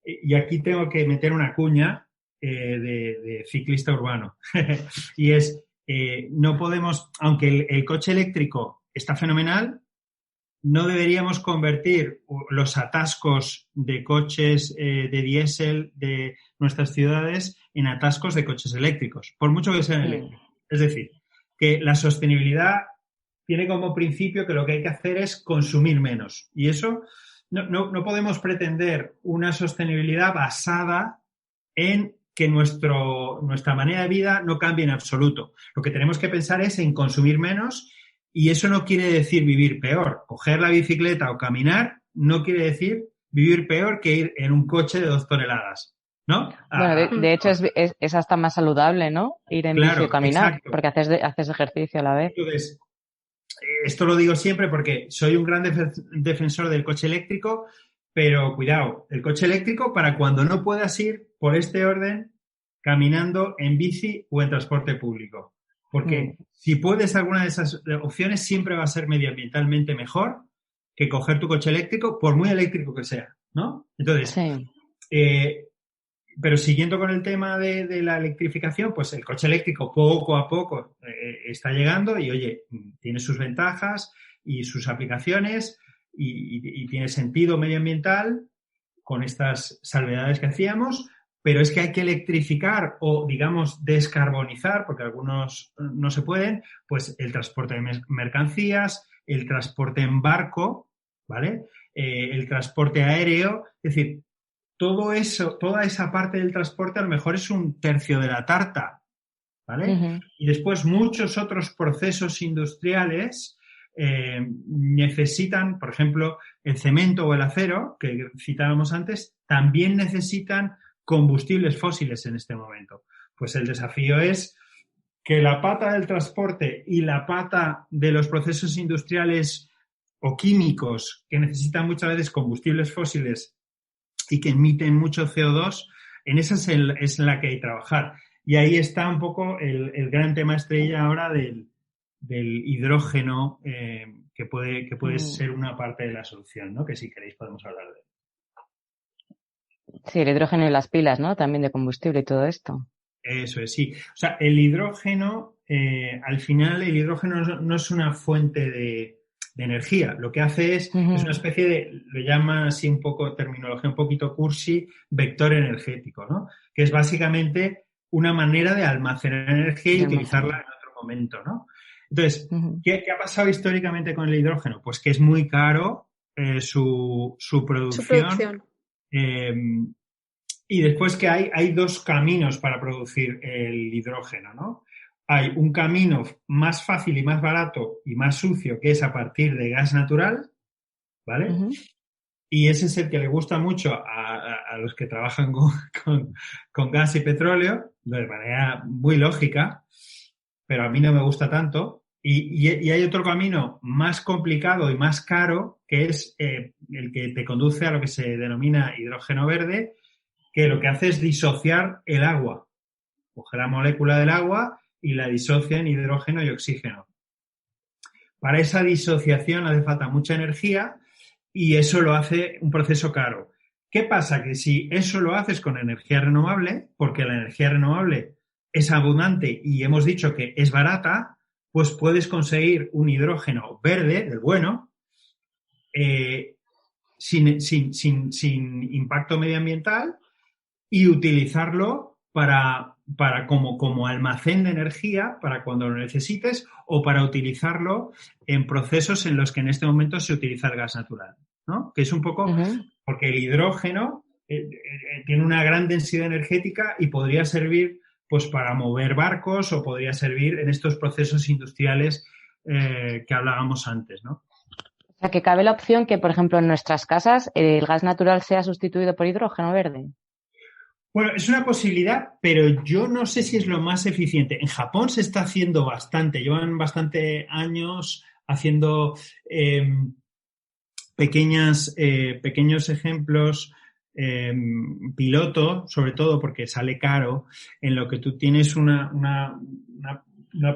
Y aquí tengo que meter una cuña de ciclista urbano. Y es, no podemos, aunque el coche eléctrico está fenomenal, no deberíamos convertir los atascos de coches de diésel de nuestras ciudades en atascos de coches eléctricos, por mucho que sean eléctricos. Es decir, que la sostenibilidad tiene como principio que lo que hay que hacer es consumir menos. Y eso no podemos pretender una sostenibilidad basada en que nuestra manera de vida no cambie en absoluto. Lo que tenemos que pensar es en consumir menos, y eso no quiere decir vivir peor. Coger la bicicleta o caminar no quiere decir vivir peor que ir en un coche de 2 toneladas, ¿no? Bueno, de hecho es hasta más saludable, ¿no? Ir en bici o caminar, exacto. Porque haces ejercicio a la vez. Entonces, esto lo digo siempre porque soy un gran defensor del coche eléctrico, pero cuidado, el coche eléctrico para cuando no puedas ir por este orden caminando, en bici o en transporte público. Porque si puedes alguna de esas opciones, siempre va a ser medioambientalmente mejor que coger tu coche eléctrico, por muy eléctrico que sea, ¿no? Entonces, pero siguiendo con el tema de la electrificación, pues el coche eléctrico poco a poco está llegando y, oye, tiene sus ventajas y sus aplicaciones y tiene sentido medioambiental con estas salvedades que hacíamos, pero es que hay que electrificar o, digamos, descarbonizar, porque algunos no se pueden, pues el transporte de mercancías, el transporte en barco, ¿vale? El transporte aéreo, es decir, todo eso, toda esa parte del transporte a lo mejor es un tercio de la tarta, ¿vale? Y después muchos otros procesos industriales necesitan, por ejemplo, el cemento o el acero, que citábamos antes, también necesitan combustibles fósiles en este momento. Pues el desafío es que la pata del transporte y la pata de los procesos industriales o químicos que necesitan muchas veces combustibles fósiles y que emiten mucho CO2, en esa es la que hay que trabajar. Y ahí está un poco el gran tema estrella ahora del hidrógeno, que puede ser una parte de la solución, ¿no? Que si queréis podemos hablar de él. Sí, el hidrógeno y las pilas, ¿no? También de combustible y todo esto. Eso es, sí. O sea, el hidrógeno, al final el hidrógeno no es una fuente de energía. Lo que hace es una especie de, lo llama así un poco, terminología un poquito cursi, vector energético, ¿no? Que es básicamente una manera de almacenar energía y utilizarla en otro momento, ¿no? Entonces, ¿qué ha pasado históricamente con el hidrógeno? Pues que es muy caro su producción. Y después que hay dos caminos para producir el hidrógeno, ¿no? Hay un camino más fácil y más barato y más sucio, que es a partir de gas natural, ¿vale? Y ese es el que le gusta mucho a los que trabajan con gas y petróleo, de manera muy lógica, pero a mí no me gusta tanto. Y hay otro camino más complicado y más caro, que es el que te conduce a lo que se denomina hidrógeno verde, que lo que hace es disociar el agua. Coge la molécula del agua y la disocia en hidrógeno y oxígeno. Para esa disociación hace falta mucha energía y eso lo hace un proceso caro. ¿Qué pasa? Que si eso lo haces con energía renovable, porque la energía renovable es abundante y hemos dicho que es barata, pues puedes conseguir un hidrógeno verde, del bueno, sin impacto medioambiental y utilizarlo como almacén de energía para cuando lo necesites o para utilizarlo en procesos en los que en este momento se utiliza el gas natural, ¿no? Que es un poco porque el hidrógeno tiene una gran densidad energética y podría servir pues para mover barcos o podría servir en estos procesos industriales que hablábamos antes, ¿no? O sea, que cabe la opción que, por ejemplo, en nuestras casas el gas natural sea sustituido por hidrógeno verde. Bueno, es una posibilidad, pero yo no sé si es lo más eficiente. En Japón se está haciendo bastante, llevan bastante años haciendo pequeños ejemplos piloto, sobre todo porque sale caro, en lo que tú tienes una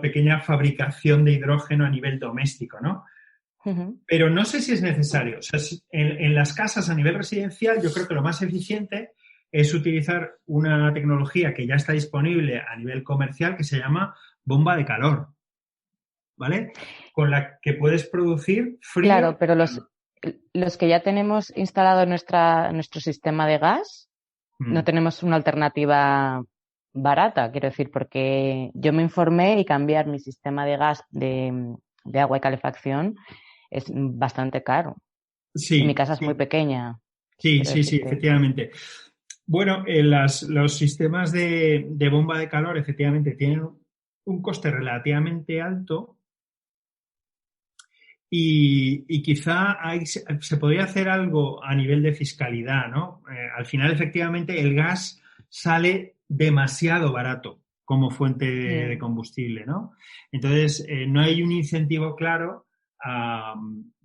pequeña fabricación de hidrógeno a nivel doméstico, ¿no? Uh-huh. Pero no sé si es necesario. O sea, en las casas a nivel residencial yo creo que lo más eficiente es utilizar una tecnología que ya está disponible a nivel comercial que se llama bomba de calor, ¿vale? Con la que puedes producir frío. Claro, pero los que ya tenemos instalado en nuestro sistema de gas, no tenemos una alternativa barata, quiero decir, porque yo me informé y cambiar mi sistema de gas de agua y calefacción es bastante caro. Sí. Y mi casa es muy pequeña. Sí, efectivamente. Bueno, los sistemas de bomba de calor efectivamente tienen un coste relativamente alto y quizá se podría hacer algo a nivel de fiscalidad, ¿no? Al final, efectivamente, el gas sale demasiado barato como fuente de combustible, ¿no? Entonces, no hay un incentivo claro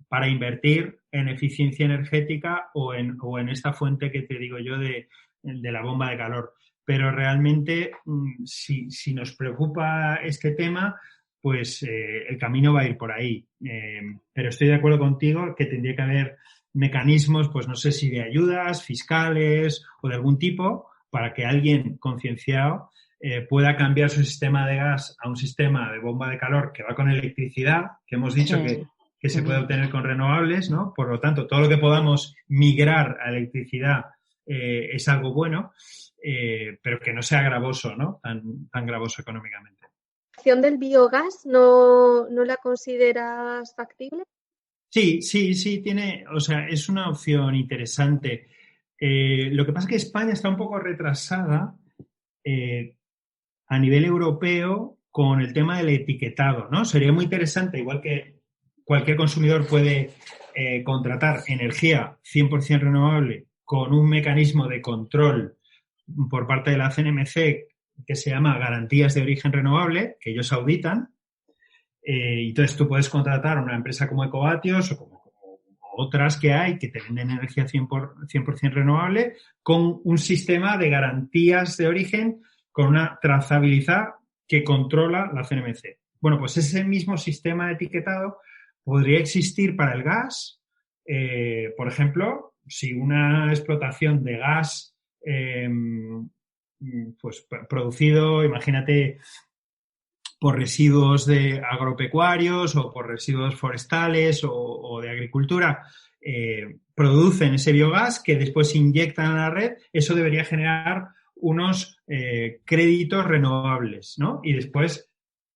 para invertir en eficiencia energética o en esta fuente que te digo yo de la bomba de calor. Pero realmente, si nos preocupa este tema, pues el camino va a ir por ahí. Pero estoy de acuerdo contigo que tendría que haber mecanismos, pues no sé si de ayudas fiscales o de algún tipo, para que alguien concienciado pueda cambiar su sistema de gas a un sistema de bomba de calor que va con electricidad, que hemos dicho que se puede obtener con renovables, ¿no? Por lo tanto, todo lo que podamos migrar a electricidad es algo bueno, pero que no sea gravoso, ¿no? Tan gravoso económicamente. ¿La opción del biogás no la consideras factible? Sí, tiene, o sea, es una opción interesante. Lo que pasa es que España está un poco retrasada a nivel europeo con el tema del etiquetado, ¿no? Sería muy interesante, igual que cualquier consumidor puede contratar energía 100% renovable con un mecanismo de control por parte de la CNMC que se llama Garantías de Origen Renovable, que ellos auditan. Entonces tú puedes contratar a una empresa como Ecovatios o como otras que hay que te venden energía 100% renovable con un sistema de garantías de origen con una trazabilidad que controla la CNMC. Bueno, pues ese mismo sistema de etiquetado podría existir para el gas. Por ejemplo, si una explotación de gas pues producido, imagínate, por residuos de agropecuarios o por residuos forestales o de agricultura, producen ese biogás que después inyectan a la red, eso debería generar unos créditos renovables, ¿no? Y después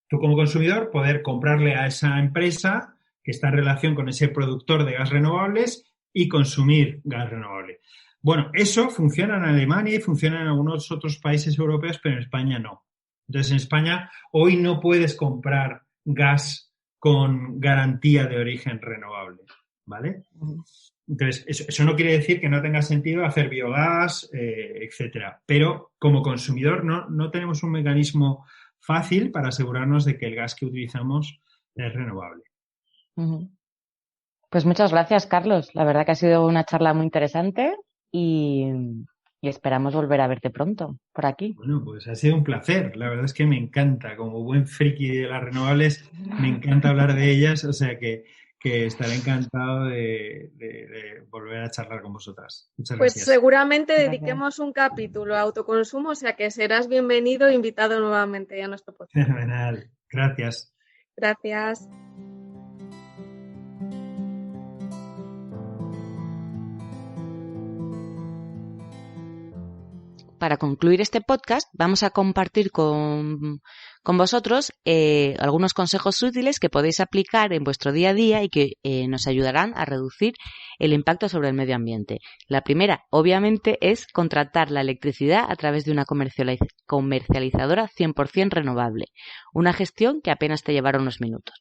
tú como consumidor poder comprarle a esa empresa que está en relación con ese productor de gas renovables y consumir gas renovable. Bueno, eso funciona en Alemania y funciona en algunos otros países europeos, pero en España no. Entonces, en España hoy no puedes comprar gas con garantía de origen renovable, ¿vale? Entonces, eso no quiere decir que no tenga sentido hacer biogás, etcétera. Pero como consumidor no tenemos un mecanismo fácil para asegurarnos de que el gas que utilizamos es renovable. Pues muchas gracias, Carlos. La verdad que ha sido una charla muy interesante y esperamos volver a verte pronto por aquí. Bueno, pues ha sido un placer. La verdad es que me encanta. Como buen friki de las renovables, me encanta hablar de ellas. O sea que que estaré encantado de volver a charlar con vosotras. Muchas Pues gracias. seguramente dediquemos un capítulo a autoconsumo, o sea que serás bienvenido e invitado nuevamente a nuestro podcast. Fenomenal. Gracias. Gracias. Para concluir este podcast, vamos a compartir con vosotros algunos consejos útiles que podéis aplicar en vuestro día a día y que nos ayudarán a reducir el impacto sobre el medio ambiente. La primera, obviamente, es contratar la electricidad a través de una comercializadora 100% renovable, una gestión que apenas te llevará unos minutos.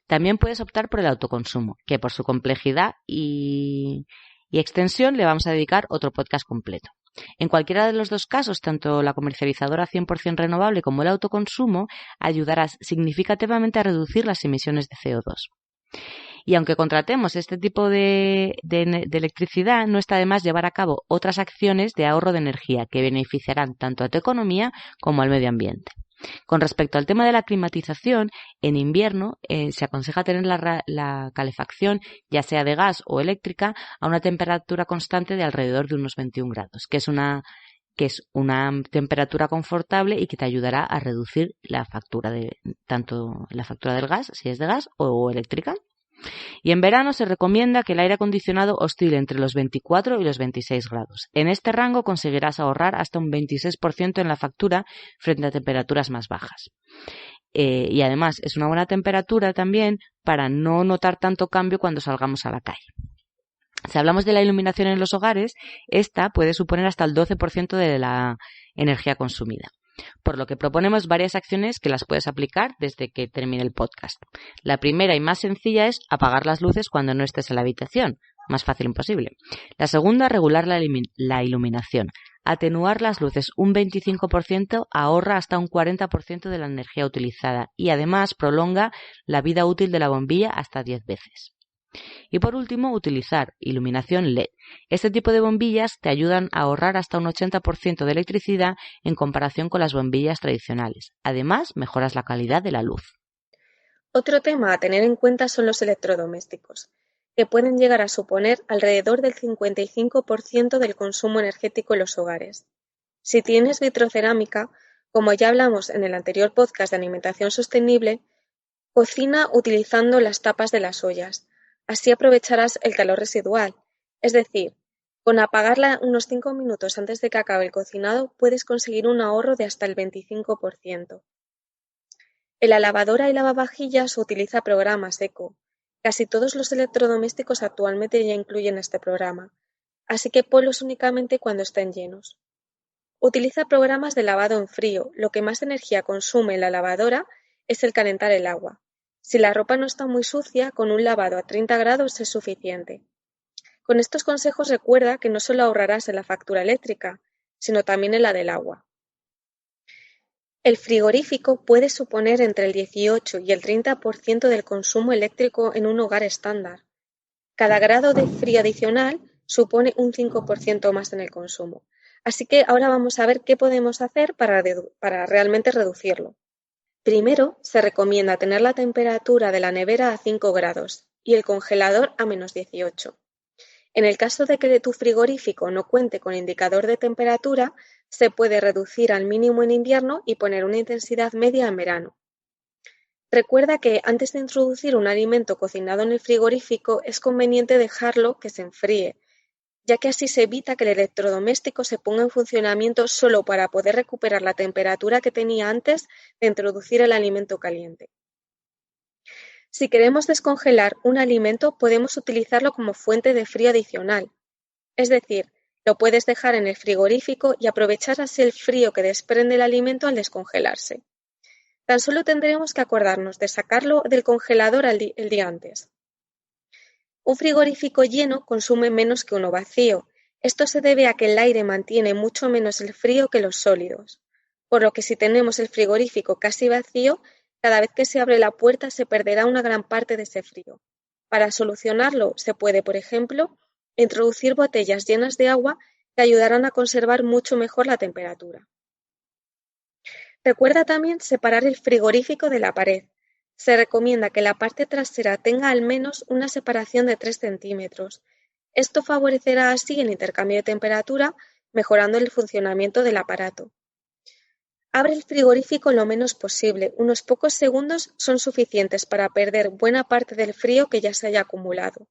También puedes optar por el autoconsumo, que por su complejidad y extensión le vamos a dedicar otro podcast completo. En cualquiera de los dos casos, tanto la comercializadora 100% renovable como el autoconsumo ayudarás significativamente a reducir las emisiones de CO2. Y aunque contratemos este tipo de electricidad, no está de más llevar a cabo otras acciones de ahorro de energía que beneficiarán tanto a tu economía como al medio ambiente. Con respecto al tema de la climatización, en invierno se aconseja tener la calefacción, ya sea de gas o eléctrica, a una temperatura constante de alrededor de unos 21 grados, que es una temperatura confortable y que te ayudará a reducir la factura tanto la factura del gas, si es de gas o eléctrica. Y en verano se recomienda que el aire acondicionado oscile entre los 24 y los 26 grados. En este rango conseguirás ahorrar hasta un 26% en la factura frente a temperaturas más bajas. Y además es una buena temperatura también para no notar tanto cambio cuando salgamos a la calle. Si hablamos de la iluminación en los hogares, esta puede suponer hasta el 12% de la energía consumida. Por lo que proponemos varias acciones que las puedes aplicar desde que termine el podcast. La primera y más sencilla es apagar las luces cuando no estés en la habitación. Más fácil imposible. La segunda, regular la iluminación. Atenuar las luces un 25% ahorra hasta un 40% de la energía utilizada y además prolonga la vida útil de la bombilla hasta 10 veces. Y por último, utilizar iluminación LED. Este tipo de bombillas te ayudan a ahorrar hasta un 80% de electricidad en comparación con las bombillas tradicionales. Además, mejoras la calidad de la luz. Otro tema a tener en cuenta son los electrodomésticos, que pueden llegar a suponer alrededor del 55% del consumo energético en los hogares. Si tienes vitrocerámica, como ya hablamos en el anterior podcast de alimentación sostenible, cocina utilizando las tapas de las ollas. Así aprovecharás el calor residual, es decir, con apagarla unos 5 minutos antes de que acabe el cocinado puedes conseguir un ahorro de hasta el 25%. En la lavadora y lavavajillas utiliza programas eco. Casi todos los electrodomésticos actualmente ya incluyen este programa, así que ponlos únicamente cuando estén llenos. Utiliza programas de lavado en frío. Lo que más energía consume en la lavadora es el calentar el agua. Si la ropa no está muy sucia, con un lavado a 30 grados es suficiente. Con estos consejos recuerda que no solo ahorrarás en la factura eléctrica, sino también en la del agua. El frigorífico puede suponer entre el 18 y el 30% del consumo eléctrico en un hogar estándar. Cada grado de frío adicional supone un 5% más en el consumo. Así que ahora vamos a ver qué podemos hacer para realmente reducirlo. Primero, se recomienda tener la temperatura de la nevera a 5 grados y el congelador a menos 18. En el caso de que tu frigorífico no cuente con indicador de temperatura, se puede reducir al mínimo en invierno y poner una intensidad media en verano. Recuerda que antes de introducir un alimento cocinado en el frigorífico es conveniente dejarlo que se enfríe, ya que así se evita que el electrodoméstico se ponga en funcionamiento solo para poder recuperar la temperatura que tenía antes de introducir el alimento caliente. Si queremos descongelar un alimento, podemos utilizarlo como fuente de frío adicional. Es decir, lo puedes dejar en el frigorífico y aprovechar así el frío que desprende el alimento al descongelarse. Tan solo tendremos que acordarnos de sacarlo del congelador el día antes. Un frigorífico lleno consume menos que uno vacío. Esto se debe a que el aire mantiene mucho menos el frío que los sólidos, por lo que si tenemos el frigorífico casi vacío, cada vez que se abre la puerta se perderá una gran parte de ese frío. Para solucionarlo, se puede, por ejemplo, introducir botellas llenas de agua que ayudarán a conservar mucho mejor la temperatura. Recuerda también separar el frigorífico de la pared. se recomienda que la parte trasera tenga al menos una separación de 3 centímetros. Esto favorecerá así el intercambio de temperatura, mejorando el funcionamiento del aparato. Abre el frigorífico lo menos posible, unos pocos segundos son suficientes para perder buena parte del frío que ya se haya acumulado.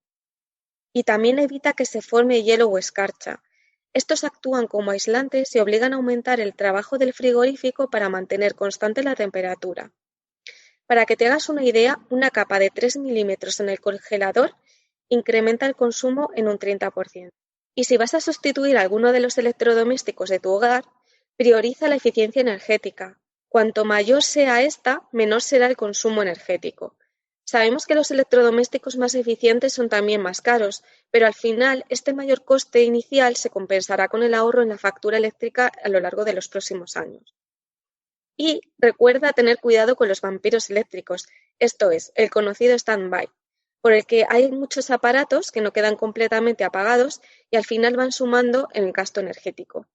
Y también evita que se forme hielo o escarcha. Estos actúan como aislantes y obligan a aumentar el trabajo del frigorífico para mantener constante la temperatura. Para que te hagas una idea, una capa de 3 milímetros en el congelador incrementa el consumo en un 30%. Y si vas a sustituir alguno de los electrodomésticos de tu hogar, prioriza la eficiencia energética. Cuanto mayor sea esta, menor será el consumo energético. Sabemos que los electrodomésticos más eficientes son también más caros, pero al final este mayor coste inicial se compensará con el ahorro en la factura eléctrica a lo largo de los próximos años. Y recuerda tener cuidado con los vampiros eléctricos, esto es, el conocido stand-by, por el que hay muchos aparatos que no quedan completamente apagados y al final van sumando en el gasto energético.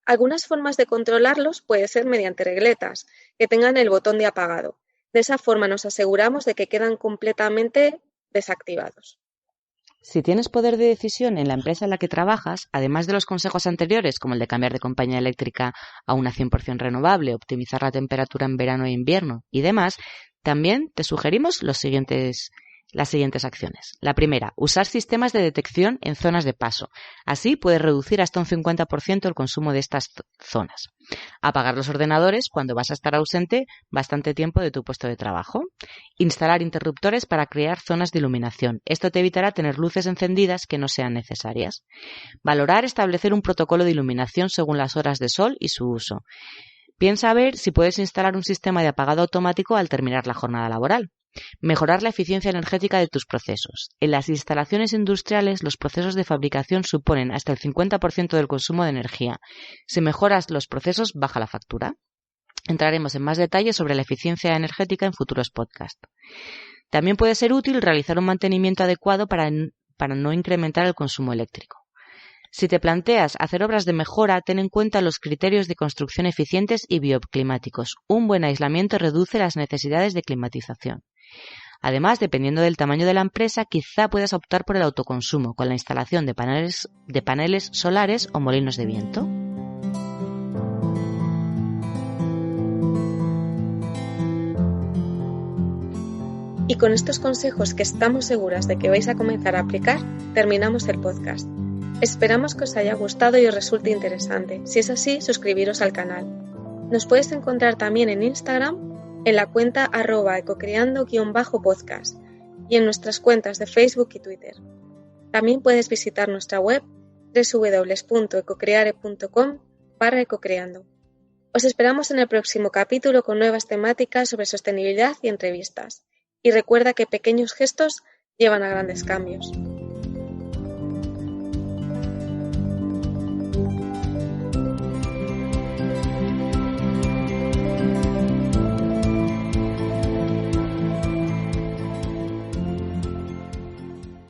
Algunas formas de controlarlos puede ser mediante regletas, que tengan el botón de apagado. De esa forma nos aseguramos de que quedan completamente desactivados. Si tienes poder de decisión en la empresa en la que trabajas, además de los consejos anteriores, como el de cambiar de compañía eléctrica a una 100% renovable, optimizar la temperatura en verano e invierno y demás, también te sugerimos las siguientes acciones. La primera, usar sistemas de detección en zonas de paso. Así puedes reducir hasta un 50% el consumo de estas zonas. Apagar los ordenadores cuando vas a estar ausente bastante tiempo de tu puesto de trabajo. Instalar interruptores para crear zonas de iluminación. Esto te evitará tener luces encendidas que no sean necesarias. Valorar establecer un protocolo de iluminación según las horas de sol y su uso. Piensa a ver si puedes instalar un sistema de apagado automático al terminar la jornada laboral. Mejorar la eficiencia energética de tus procesos. En las instalaciones industriales, los procesos de fabricación suponen hasta el 50% del consumo de energía. Si mejoras los procesos, baja la factura. Entraremos en más detalle sobre la eficiencia energética en futuros podcasts. También puede ser útil realizar un mantenimiento adecuado para no incrementar el consumo eléctrico. Si te planteas hacer obras de mejora, ten en cuenta los criterios de construcción eficientes y bioclimáticos. Un buen aislamiento reduce las necesidades de climatización. Además, dependiendo del tamaño de la empresa, quizá puedas optar por el autoconsumo, con la instalación de paneles solares o molinos de viento. Y con estos consejos que estamos seguras de que vais a comenzar a aplicar, terminamos el podcast. Esperamos que os haya gustado y os resulte interesante. Si es así, suscribiros al canal. Nos puedes encontrar también en Instagram, en la cuenta @ecocreando_podcast y en nuestras cuentas de Facebook y Twitter. También puedes visitar nuestra web www.ecocreare.com/ecocreando. Os esperamos en el próximo capítulo con nuevas temáticas sobre sostenibilidad y entrevistas. Y recuerda que pequeños gestos llevan a grandes cambios.